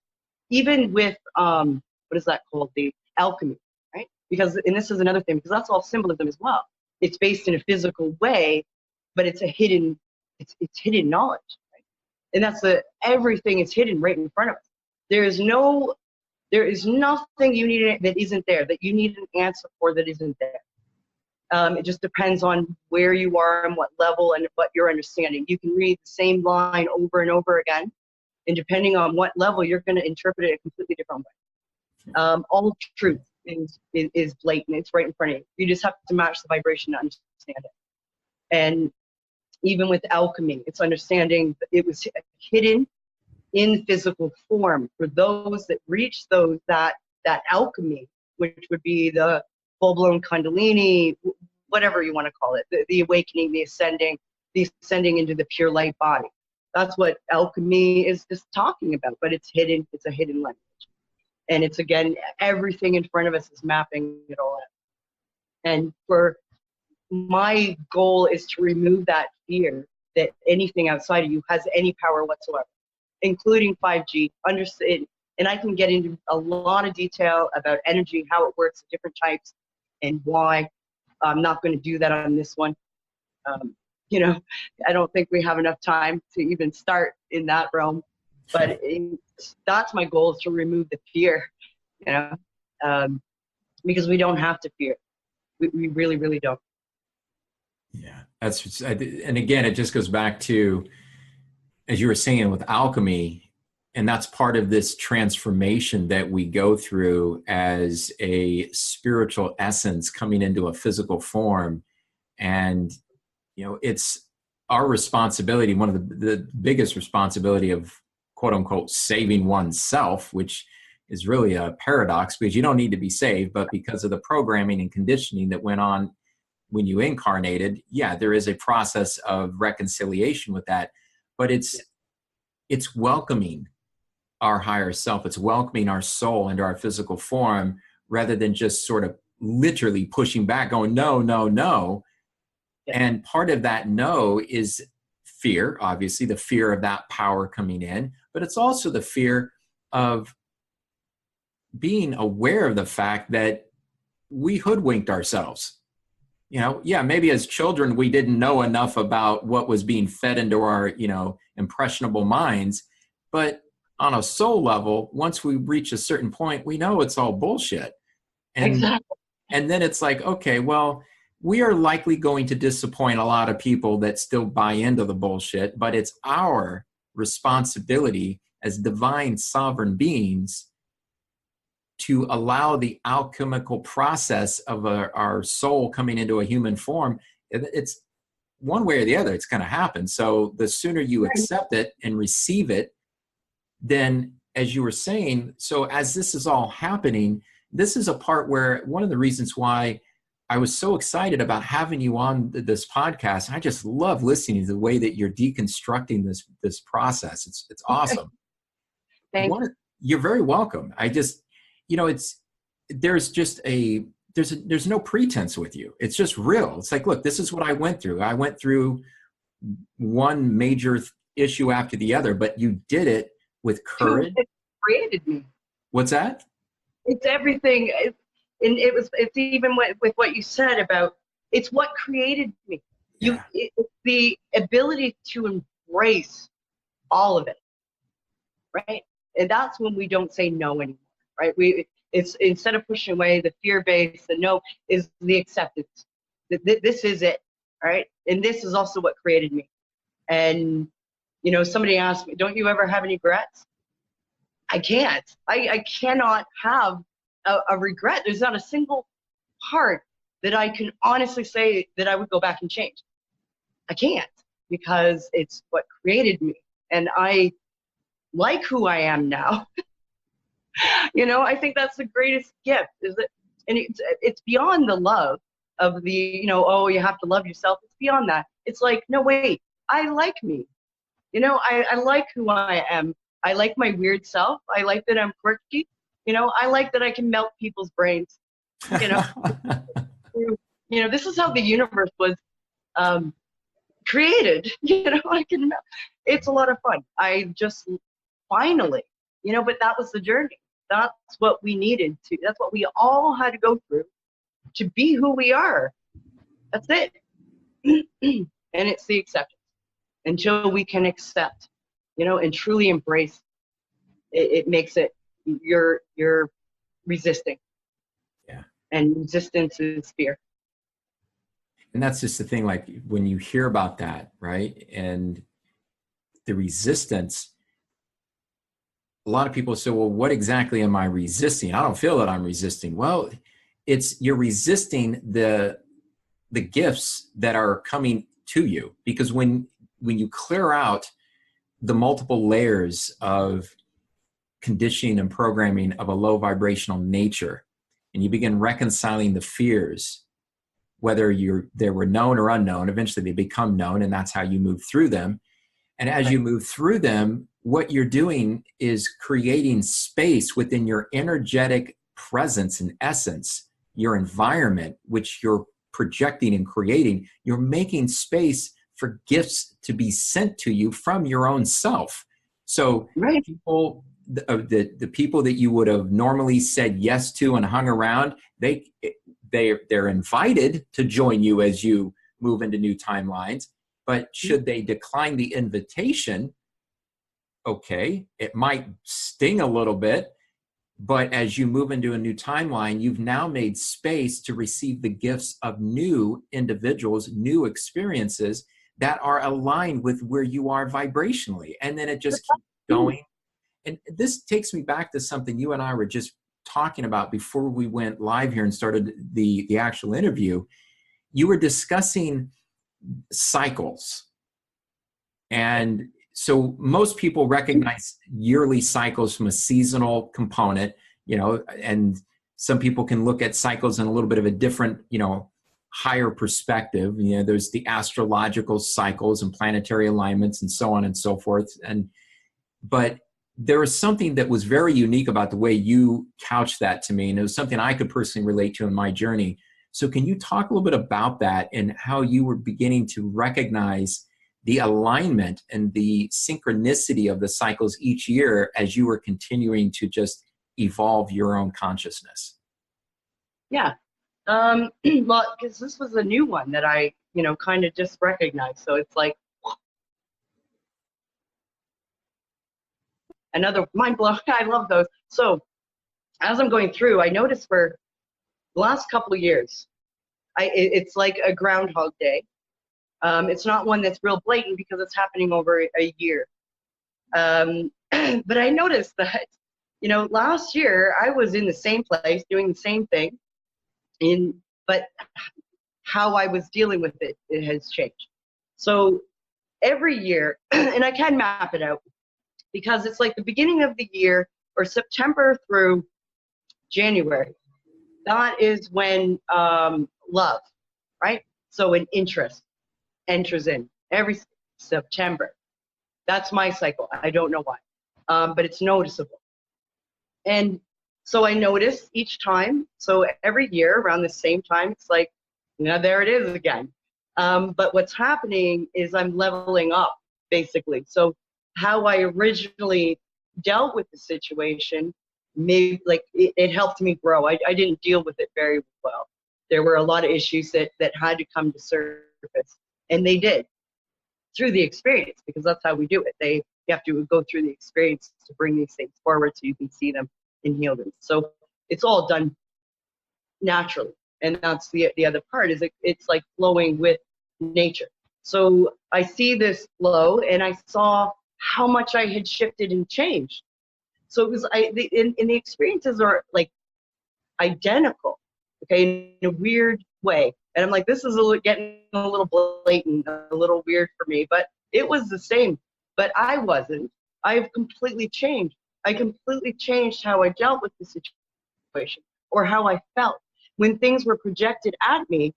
even with, what is that called? The alchemy, right? And this is another thing, because that's all symbolism as well. It's based in a physical way, but it's a hidden, it's hidden knowledge, right? And that's everything is hidden right in front of us. There is nothing you need that isn't there, that you need an answer for that isn't there. It just depends on where you are and what level and what you're understanding. You can read the same line over and over again, and depending on what level, you're going to interpret it a completely different way. All truth is blatant. It's right in front of you. You just have to match the vibration to understand it. And even with alchemy, it's understanding it was hidden in physical form for those that reach that alchemy, which would be the full-blown Kundalini, whatever you want to call it, the awakening, the ascending into the pure light body. That's what alchemy is talking about, but it's hidden. It's a hidden language. And it's, again, everything in front of us is mapping it all out. And for my goal is to remove that fear that anything outside of you has any power whatsoever, including 5G. Understand, and I can get into a lot of detail about energy, how it works, different types, and why. I'm not going to do that on this one. I don't think we have enough time to even start in that realm. But that's my goal, is to remove the fear, because we don't have to fear. We really, really don't. Yeah, and again, it just goes back to, as you were saying, with alchemy, and that's part of this transformation that we go through as a spiritual essence coming into a physical form. And, it's our responsibility, one of the biggest responsibility of quote unquote saving oneself, which is really a paradox, because you don't need to be saved, but because of the programming and conditioning that went on when you incarnated, yeah, there is a process of reconciliation with that, but it's welcoming our higher self. It's welcoming our soul into our physical form, rather than just sort of literally pushing back, going, no, no, no. And part of that no is fear, obviously, the fear of that power coming in, but it's also the fear of being aware of the fact that we hoodwinked ourselves. Maybe as children, we didn't know enough about what was being fed into our, impressionable minds. But on a soul level, once we reach a certain point, we know it's all bullshit. Exactly. And then it's like, okay, well, we are likely going to disappoint a lot of people that still buy into the bullshit, but it's our responsibility as divine sovereign beings to allow the alchemical process of our soul coming into a human form. It's one way or the other, it's going to happen. So the sooner you accept it and receive it, then, as you were saying, so as this is all happening, this is a part where one of the reasons why I was so excited about having you on this podcast. I just love listening to the way that you're deconstructing this process. It's awesome. Thank you. You're very welcome. I just, there's no pretense with you. It's just real. It's like, look, this is what I went through. I went through one major issue after the other, but you did it with courage. It created me. What's that? It's everything. It's even with what you said about, it's what created me. Yeah. It's the ability to embrace all of it, right? And that's when we don't say no anymore, right? It's instead of pushing away the fear-based, the no is the acceptance. This is it, right? And this is also what created me. And somebody asked me, "Don't you ever have any regrets?" I can't. I cannot have a regret. There's not a single part that I can honestly say that I would go back and change. I can't, because it's what created me, and I like who I am now. I think that's the greatest gift, is that, and it's beyond the love of the, oh, you have to love yourself. It's beyond that. It's like, no, wait, I like me. I like who I am. I like my weird self. I like that I'm quirky. I like that I can melt people's brains. This is how the universe was created. I can melt. It's a lot of fun. I just finally, but that was the journey. That's what we needed to. That's what we all had to go through to be who we are. That's it. And it's the acceptance. Until we can accept, and truly embrace, it makes it, you're resisting. Yeah. And resistance is fear. And that's just the thing, like when you hear about that, right? And the resistance, a lot of people say, well, what exactly am I resisting? I don't feel that I'm resisting. Well, you're resisting the gifts that are coming to you, because when you clear out the multiple layers of conditioning and programming of a low vibrational nature, and you begin reconciling the fears, whether they were known or unknown, eventually they become known, and that's how you move through them. And as you move through them, what you're doing is creating space within your energetic presence and essence, your environment, which you're projecting and creating. You're making space for gifts to be sent to you from your own self. So right. People, the people that you would have normally said yes to and hung around, they're invited to join you as you move into new timelines. But should they decline the invitation, okay, it might sting a little bit, but as you move into a new timeline, you've now made space to receive the gifts of new individuals, new experiences that are aligned with where you are vibrationally. And then it just keeps going. And this takes me back to something you and I were just talking about before we went live here and started the actual interview. You were discussing cycles. And so most people recognize yearly cycles from a seasonal component, and some people can look at cycles in a little bit of a different, higher perspective. There's the astrological cycles and planetary alignments and so on and so forth. But there was something that was very unique about the way you couched that to me. And it was something I could personally relate to in my journey. So can you talk a little bit about that and how you were beginning to recognize the alignment and the synchronicity of the cycles each year as you were continuing to just evolve your own consciousness? Yeah. Well, because this was a new one that I, kind of just recognized. So it's like another mind blow. I love those. So as I'm going through, I noticed for the last couple of years, it's like a Groundhog Day. It's not one that's real blatant because it's happening over a year. But I noticed that, last year I was in the same place doing the same thing, but how I was dealing with it has changed. So every year, and I can map it out because it's like the beginning of the year or September through January. That is when love, right? So an interest enters in every September. That's my cycle. I don't know why, but it's noticeable. And so I notice each time. So every year around the same time, it's like, there it is again. But what's happening is I'm leveling up, basically. So how I originally dealt with the situation, maybe like it helped me grow. I didn't deal with it very well. There were a lot of issues that had to come to surface, and they did through the experience, because that's how we do it. You have to go through the experience to bring these things forward so you can see them and heal them. So it's all done naturally. And that's the other part, is it's like flowing with nature. So I see this flow, and I saw how much I had shifted and changed. So it was, and the experiences are like identical, okay, in a weird way. And I'm like, this is getting a little blatant, a little weird for me, but it was the same. But I wasn't. I've completely changed. I completely changed how I dealt with the situation or how I felt. When things were projected at me,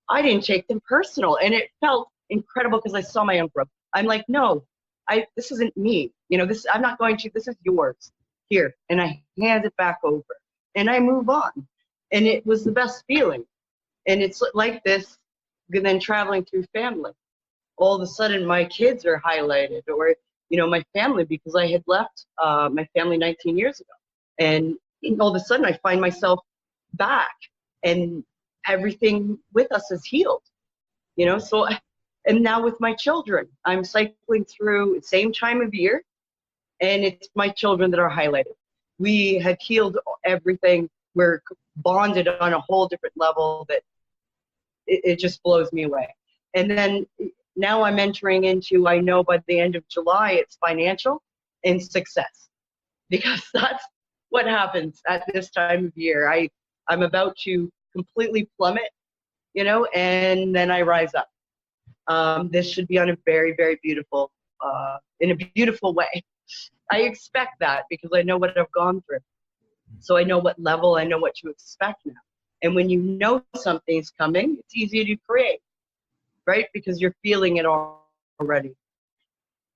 I didn't take them personal, and it felt incredible because I saw my own growth. I'm like, no, this isn't me. I'm not going to, this is yours. Here. And I hand it back over, and I move on. And it was the best feeling. And it's like this, then traveling through family. All of a sudden, my kids are highlighted, or, my family, because I had left my family 19 years ago. And all of a sudden, I find myself back, and everything with us is healed, So, and now with my children, I'm cycling through the same time of year, and it's my children that are highlighted. We have healed everything. We're bonded on a whole different level that it just blows me away. And then now I'm entering into, I know by the end of July, it's financial and success, because that's what happens at this time of year. I'm about to completely plummet, and then I rise up. This should be on a very, very beautiful, in a beautiful way. I expect that because I know what I've gone through. So I know what level, I know what to expect now. And when you know something's coming, it's easier to create, right? Because you're feeling it already.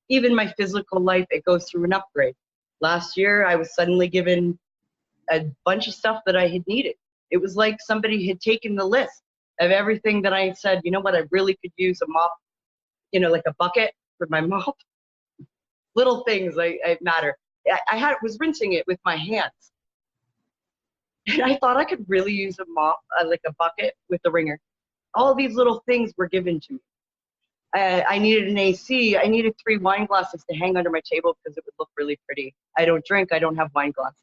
Even my physical life, it goes through an upgrade. Last year, I was suddenly given a bunch of stuff that I had needed. It was like somebody had taken the list of everything that I said, you know what, I really could use a mop, like a bucket for my mop. Little things matter. I was rinsing it with my hands. And I thought I could really use a mop, like a bucket with a wringer. All these little things were given to me. I needed an AC. I needed 3 wine glasses to hang under my table because it would look really pretty. I don't drink. I don't have wine glasses.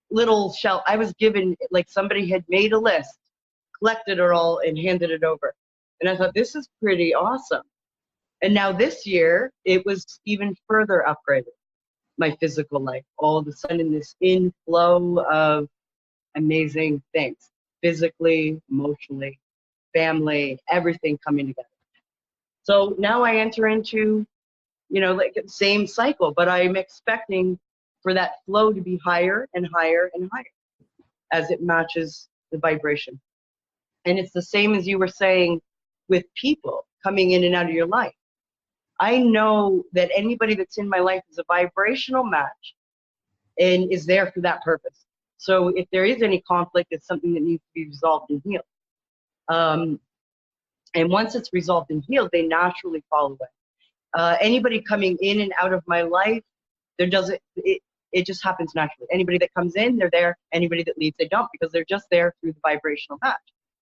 Little shelf. I was given, like somebody had made a list, collected it all, and handed it over. And I thought, this is pretty awesome. And now this year, it was even further upgraded. My physical life. All of a sudden, this inflow of amazing things. Physically, emotionally, family, everything coming together. So now I enter into, like the same cycle, but I'm expecting for that flow to be higher and higher and higher as it matches the vibration. And it's the same as you were saying with people coming in and out of your life. I know that anybody that's in my life is a vibrational match and is there for that purpose. So if there is any conflict, it's something that needs to be resolved and healed. And once it's resolved and healed, they naturally fall away. Anybody coming in and out of my life, it just happens naturally. Anybody that comes in, they're there. Anybody that leaves, they don't, because they're just there through the vibrational match.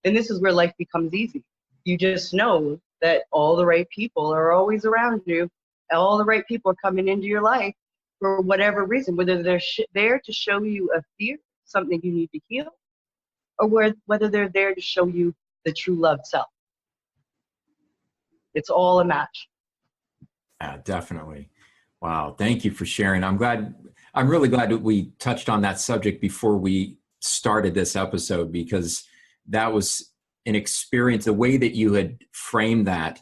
And this is where life becomes easy. You just know that all the right people are always around you. All the right people are coming into your life for whatever reason, whether they're there to show you a fear, something you need to heal, or whether they're there to show you the true love self. It's all a match. Yeah, definitely. Wow. Thank you for sharing. I'm really glad that we touched on that subject before we started this episode, because that was an experience, the way that you had framed that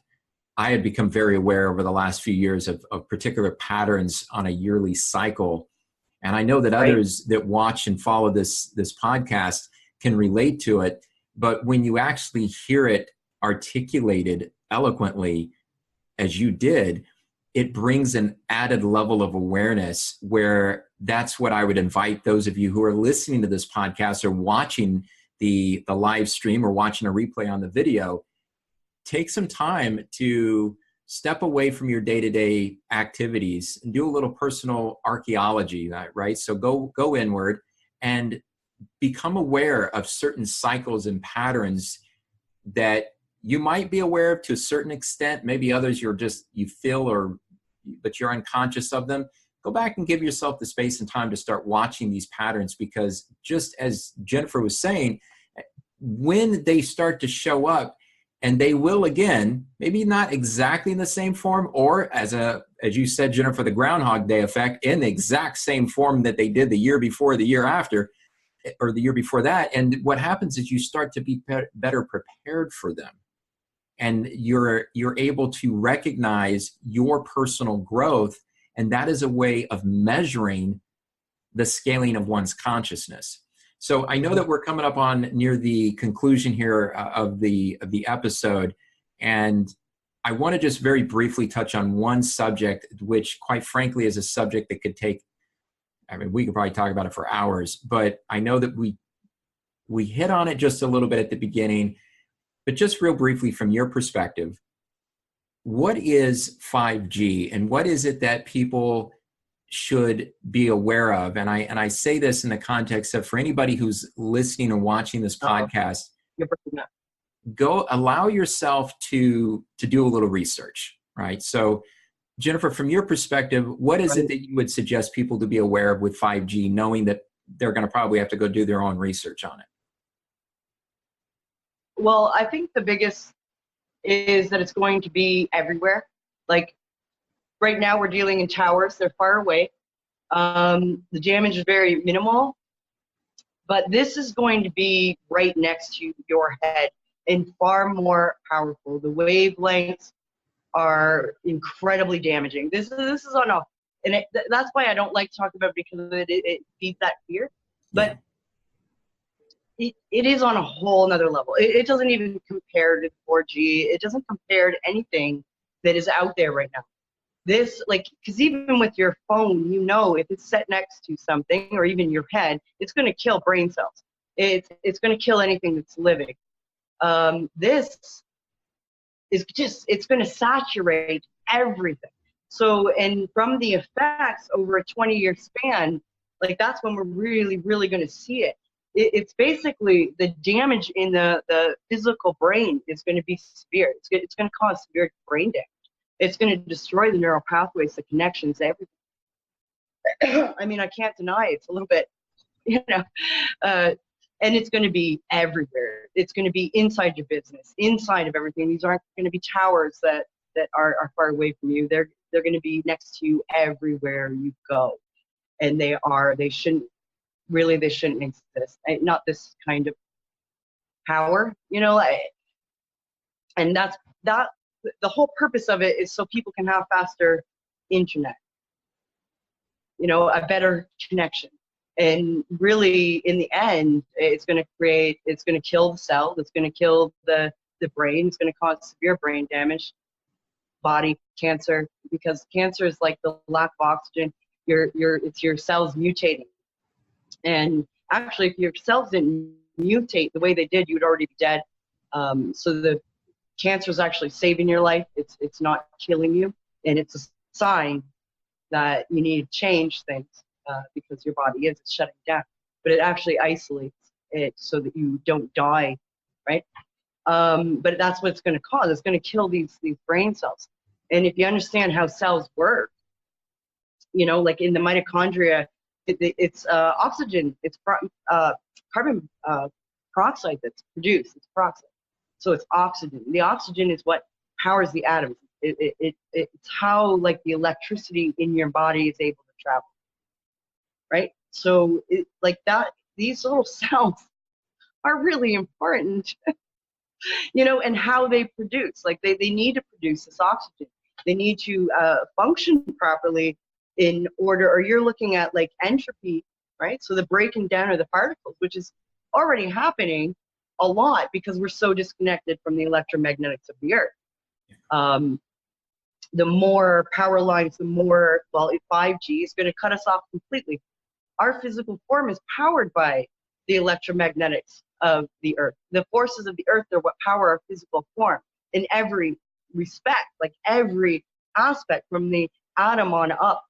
I had become very aware over the last few years of particular patterns on a yearly cycle. And I know that Right. others that watch and follow this podcast can relate to it. But when you actually hear it articulated eloquently, as you did, it brings an added level of awareness, where that's what I would invite those of you who are listening to this podcast or watching the live stream or watching a replay on the video. Take some time to step away from your day-to-day activities and do a little personal archaeology, right? So go inward and become aware of certain cycles and patterns that you might be aware of to a certain extent. Maybe others you feel but you're unconscious of them. Go back and give yourself the space and time to start watching these patterns, because just as Jennifer was saying, when they start to show up, and they will again, maybe not exactly in the same form, or as you said, Jennifer, the Groundhog Day effect, in the exact same form that they did the year before, the year after, or the year before that. And what happens is you start to be better prepared for them. And you're able to recognize your personal growth. And that is a way of measuring the scaling of one's consciousness. So I know that we're coming up on near the conclusion here of the episode, and I want to just very briefly touch on one subject, which quite frankly is a subject that could take, I mean, we could probably talk about it for hours, but I know that we hit on it just a little bit at the beginning, but just real briefly from your perspective, what is 5G and what is it that people should be aware of? And I say this in the context of, for anybody who's listening or watching this podcast, go allow yourself to do a little research, right? So Jennifer, from your perspective, what is it that you would suggest people to be aware of with 5G, knowing that they're going to probably have to go do their own research on it? Well, I think the biggest is that it's going to be everywhere. Like right now we're dealing in towers, they're far away. The damage is very minimal, but this is going to be right next to your head and far more powerful. The wavelengths are incredibly damaging. This is on a, and that's why I don't like to talk about it, because it feeds that fear. But it is on a whole nother level. It doesn't even compare to 4G. It doesn't compare to anything that is out there right now. This, like, because even with your phone, you know, if it's set next to something, or even your head, it's going to kill brain cells. It's going to kill anything that's living. This is just, it's going to saturate everything. So, and from the effects over a 20-year span, like that's when we're really, really going to see it. It's basically the damage in the physical brain is going to be severe. It's going to cause severe brain damage. It's going to destroy the neural pathways, the connections, everything. I mean, I can't deny it's a little bit, you know, and it's going to be everywhere. It's going to be inside your business, inside of everything. These aren't going to be towers that are far away from you. They're going to be next to you everywhere you go. And they shouldn't exist. Not this kind of power, you know, and that's the whole purpose of it is so people can have faster internet, you know, a better connection. And really, in the end, it's going to kill the cell, it's going to kill the brain, it's going to cause severe brain damage, body cancer, because cancer is like the lack of oxygen. It's your cells mutating. And actually, if your cells didn't mutate the way they did, you'd already be dead. So the cancer is actually saving your life. It's not killing you, and it's a sign that you need to change things because your body it's shutting down. But it actually isolates it so that you don't die, right? But that's what it's going to cause. It's going to kill these brain cells. And if you understand how cells work, you know, like in the mitochondria, it's oxygen, it's carbon peroxide that's produced. It's peroxide. So it's oxygen. The oxygen is what powers the atoms. It's how like the electricity in your body is able to travel, right? So like that, these little cells are really important. and how they produce. Like they need to produce this oxygen. They need to function properly in order, or you're looking at like entropy, right? So the breaking down of the particles, which is already happening a lot because we're so disconnected from the electromagnetics of the earth. The more power lines, the more, 5G is going to cut us off completely. Our physical form is powered by the electromagnetics of the earth. The forces of the earth are what power our physical form in every respect, like every aspect from the atom on up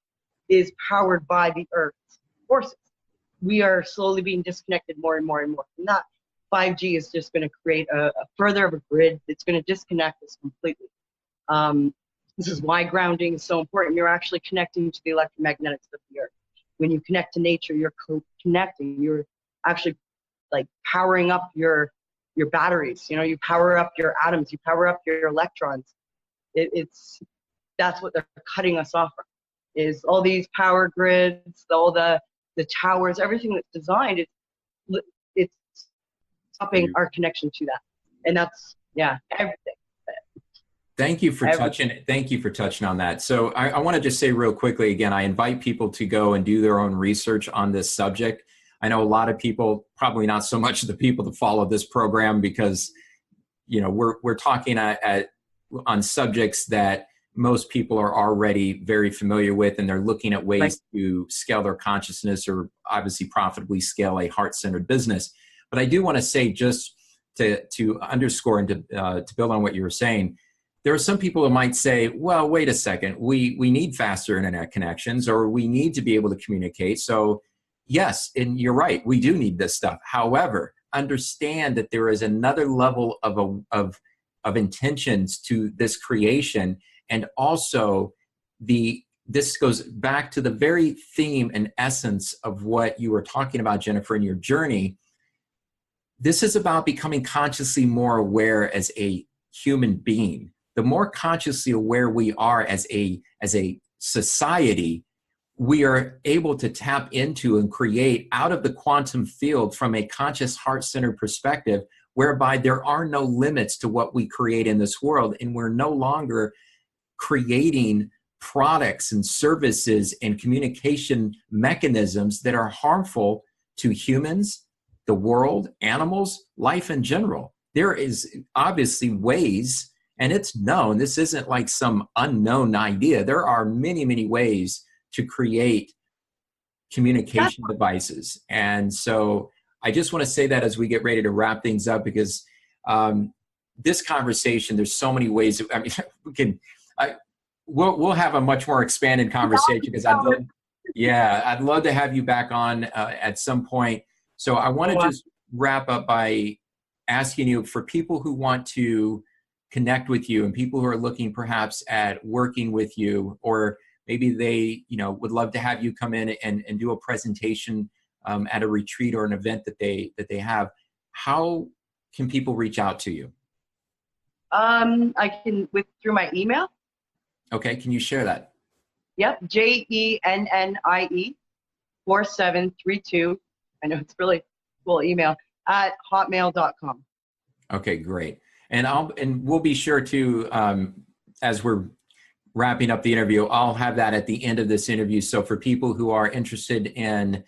is powered by the earth's forces. We are slowly being disconnected more and more and more from that. 5G is just going to create a further of a grid that's going to disconnect us completely. This is why grounding is so important. You're actually connecting to the electromagnetics of the earth. When you connect to nature, you're connecting. You're actually like powering up your batteries. You power up your atoms. You power up your electrons. That's what they're cutting us off from. Is all these power grids, all the towers, everything that's designed. It's stopping our connection to that, and that's everything. Thank you for touching on that. So I want to just say real quickly, again, I invite people to go and do their own research on this subject. I know a lot of people, probably not so much the people that follow this program, because, we're talking on subjects that most people are already very familiar with, and they're looking at ways to scale their consciousness or obviously profitably scale a heart-centered business. But I do want to say, just to underscore and to build on what you were saying, there are some people who might say, well, wait a second, we need faster internet connections, or we need to be able to communicate. So yes, and you're right, we do need this stuff. However, understand that there is another level of intentions to this creation. And also this goes back to the very theme and essence of what you were talking about, Jennifer, in your journey. This is about becoming consciously more aware as a human being. The more consciously aware we are as a society, we are able to tap into and create out of the quantum field from a conscious heart-centered perspective, whereby there are no limits to what we create in this world. And we're no longer creating products and services and communication mechanisms that are harmful to humans, the world, animals, life in general. There is obviously ways, and it's known, this isn't like some unknown idea. There are many, many ways to create communication devices. And so I just want to say that as we get ready to wrap things up, because this conversation, there's so many ways. We'll have a much more expanded conversation, because I'd love to have you back on at some point. So I want to just wrap up by asking you, for people who want to connect with you and people who are looking perhaps at working with you, or maybe they would love to have you come in and do a presentation at a retreat or an event that they have, how can people reach out to you? I can through my email. Okay, can you share that? Yep, JENNIE 4732. I know it's really cool email at hotmail.com. Okay, great. And we'll be sure to, as we're wrapping up the interview, I'll have that at the end of this interview. So for people who are interested in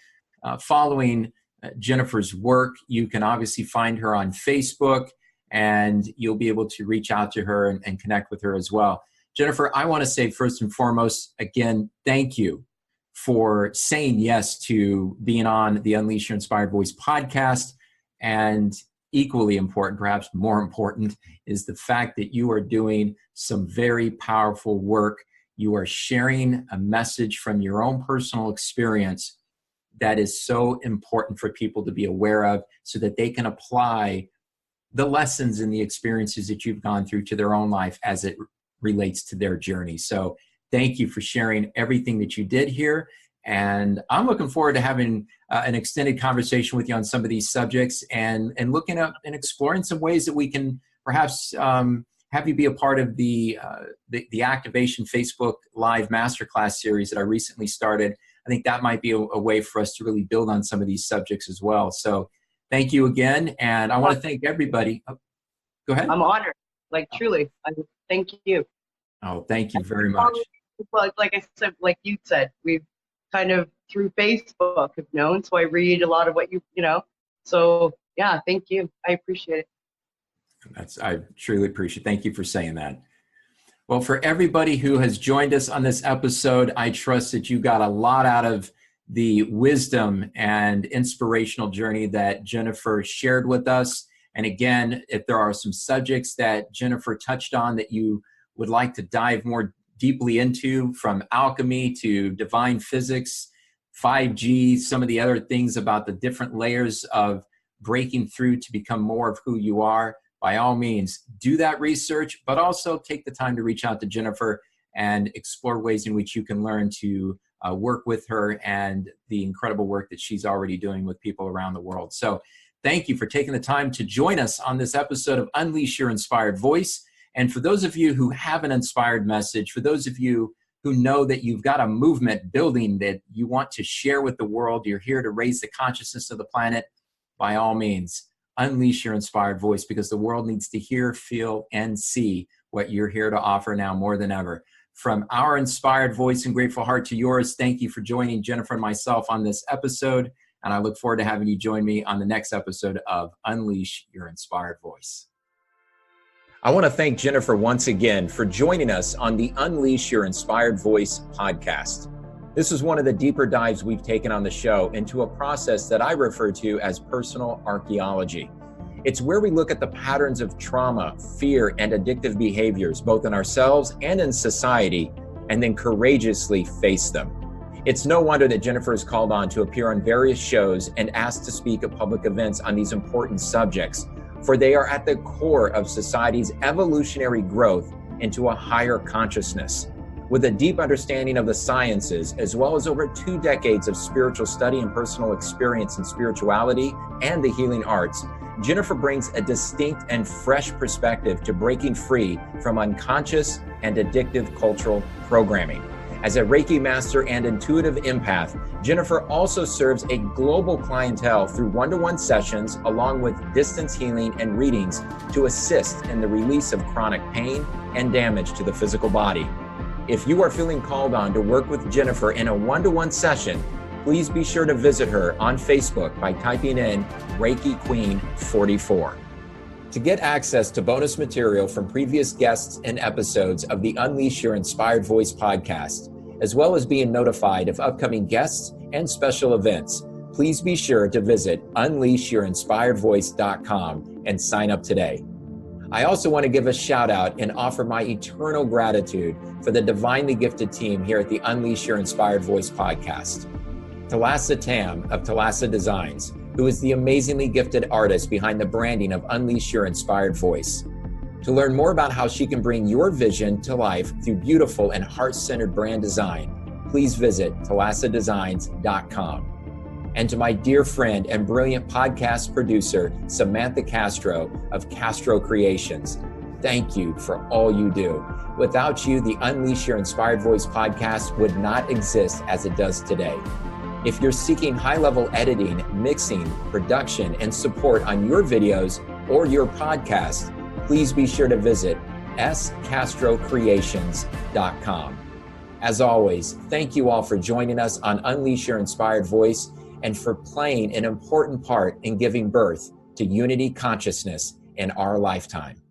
following Jennifer's work, you can obviously find her on Facebook, and you'll be able to reach out to her and connect with her as well. Jennifer, I want to say first and foremost, again, thank you for saying yes to being on the Unleash Your Inspired Voice podcast. And equally important, perhaps more important, is the fact that you are doing some very powerful work. You are sharing a message from your own personal experience that is so important for people to be aware of, so that they can apply the lessons and the experiences that you've gone through to their own life as it relates to their journey. So thank you for sharing everything that you did here. And I'm looking forward to having an extended conversation with you on some of these subjects, and looking up and exploring some ways that we can perhaps have you be a part of the Activation Facebook Live Masterclass series that I recently started. I think that might be a way for us to really build on some of these subjects as well. So thank you again. And I want to thank everybody. Go ahead. I'm honored. Like, truly, thank you. Oh, thank you very much. Well, like I said, like you said, we've kind of through Facebook have known, so I read a lot of what you know. So yeah, thank you. I appreciate it. I truly appreciate it. Thank you for saying that. Well, for everybody who has joined us on this episode, I trust that you got a lot out of the wisdom and inspirational journey that Jennifer shared with us. And again, if there are some subjects that Jennifer touched on that you would like to dive more deeply into, from alchemy to divine physics, 5G, some of the other things about the different layers of breaking through to become more of who you are, by all means, do that research, but also take the time to reach out to Jennifer and explore ways in which you can learn to work with her and the incredible work that she's already doing with people around the world. So thank you for taking the time to join us on this episode of Unleash Your Inspired Voice. And for those of you who have an inspired message, for those of you who know that you've got a movement building that you want to share with the world, you're here to raise the consciousness of the planet, by all means, unleash your inspired voice, because the world needs to hear, feel, and see what you're here to offer now more than ever. From our inspired voice and grateful heart to yours, thank you for joining Jennifer and myself on this episode. And I look forward to having you join me on the next episode of Unleash Your Inspired Voice. I want to thank Jennifer once again for joining us on the Unleash Your Inspired Voice podcast. This is one of the deeper dives we've taken on the show into a process that I refer to as personal archaeology. It's where we look at the patterns of trauma, fear, and addictive behaviors, both in ourselves and in society, and then courageously face them. It's no wonder that Jennifer is called on to appear on various shows and asked to speak at public events on these important subjects, for they are at the core of society's evolutionary growth into a higher consciousness. With a deep understanding of the sciences, as well as over 2 decades of spiritual study and personal experience in spirituality and the healing arts, Jennifer brings a distinct and fresh perspective to breaking free from unconscious and addictive cultural programming. As a Reiki master and intuitive empath, Jennifer also serves a global clientele through one-to-one sessions, along with distance healing and readings to assist in the release of chronic pain and damage to the physical body. If you are feeling called on to work with Jennifer in a one-to-one session, please be sure to visit her on Facebook by typing in Reiki Queen 44. To get access to bonus material from previous guests and episodes of the Unleash Your Inspired Voice podcast, as well as being notified of upcoming guests and special events, please be sure to visit unleashyourinspiredvoice.com and sign up today. I also want to give a shout out and offer my eternal gratitude for the divinely gifted team here at the Unleash Your Inspired Voice podcast. Thalassa Tam of Thalassa Designs, who is the amazingly gifted artist behind the branding of Unleash Your Inspired Voice. To learn more about how she can bring your vision to life through beautiful and heart-centered brand design, please visit thalassadesigns.com. And to my dear friend and brilliant podcast producer, Samantha Castro of Castro Creations, thank you for all you do. Without you, the Unleash Your Inspired Voice podcast would not exist as it does today. If you're seeking high-level editing, mixing, production, and support on your videos or your podcast, please be sure to visit scastrocreations.com. As always, thank you all for joining us on Unleash Your Inspired Voice and for playing an important part in giving birth to unity consciousness in our lifetime.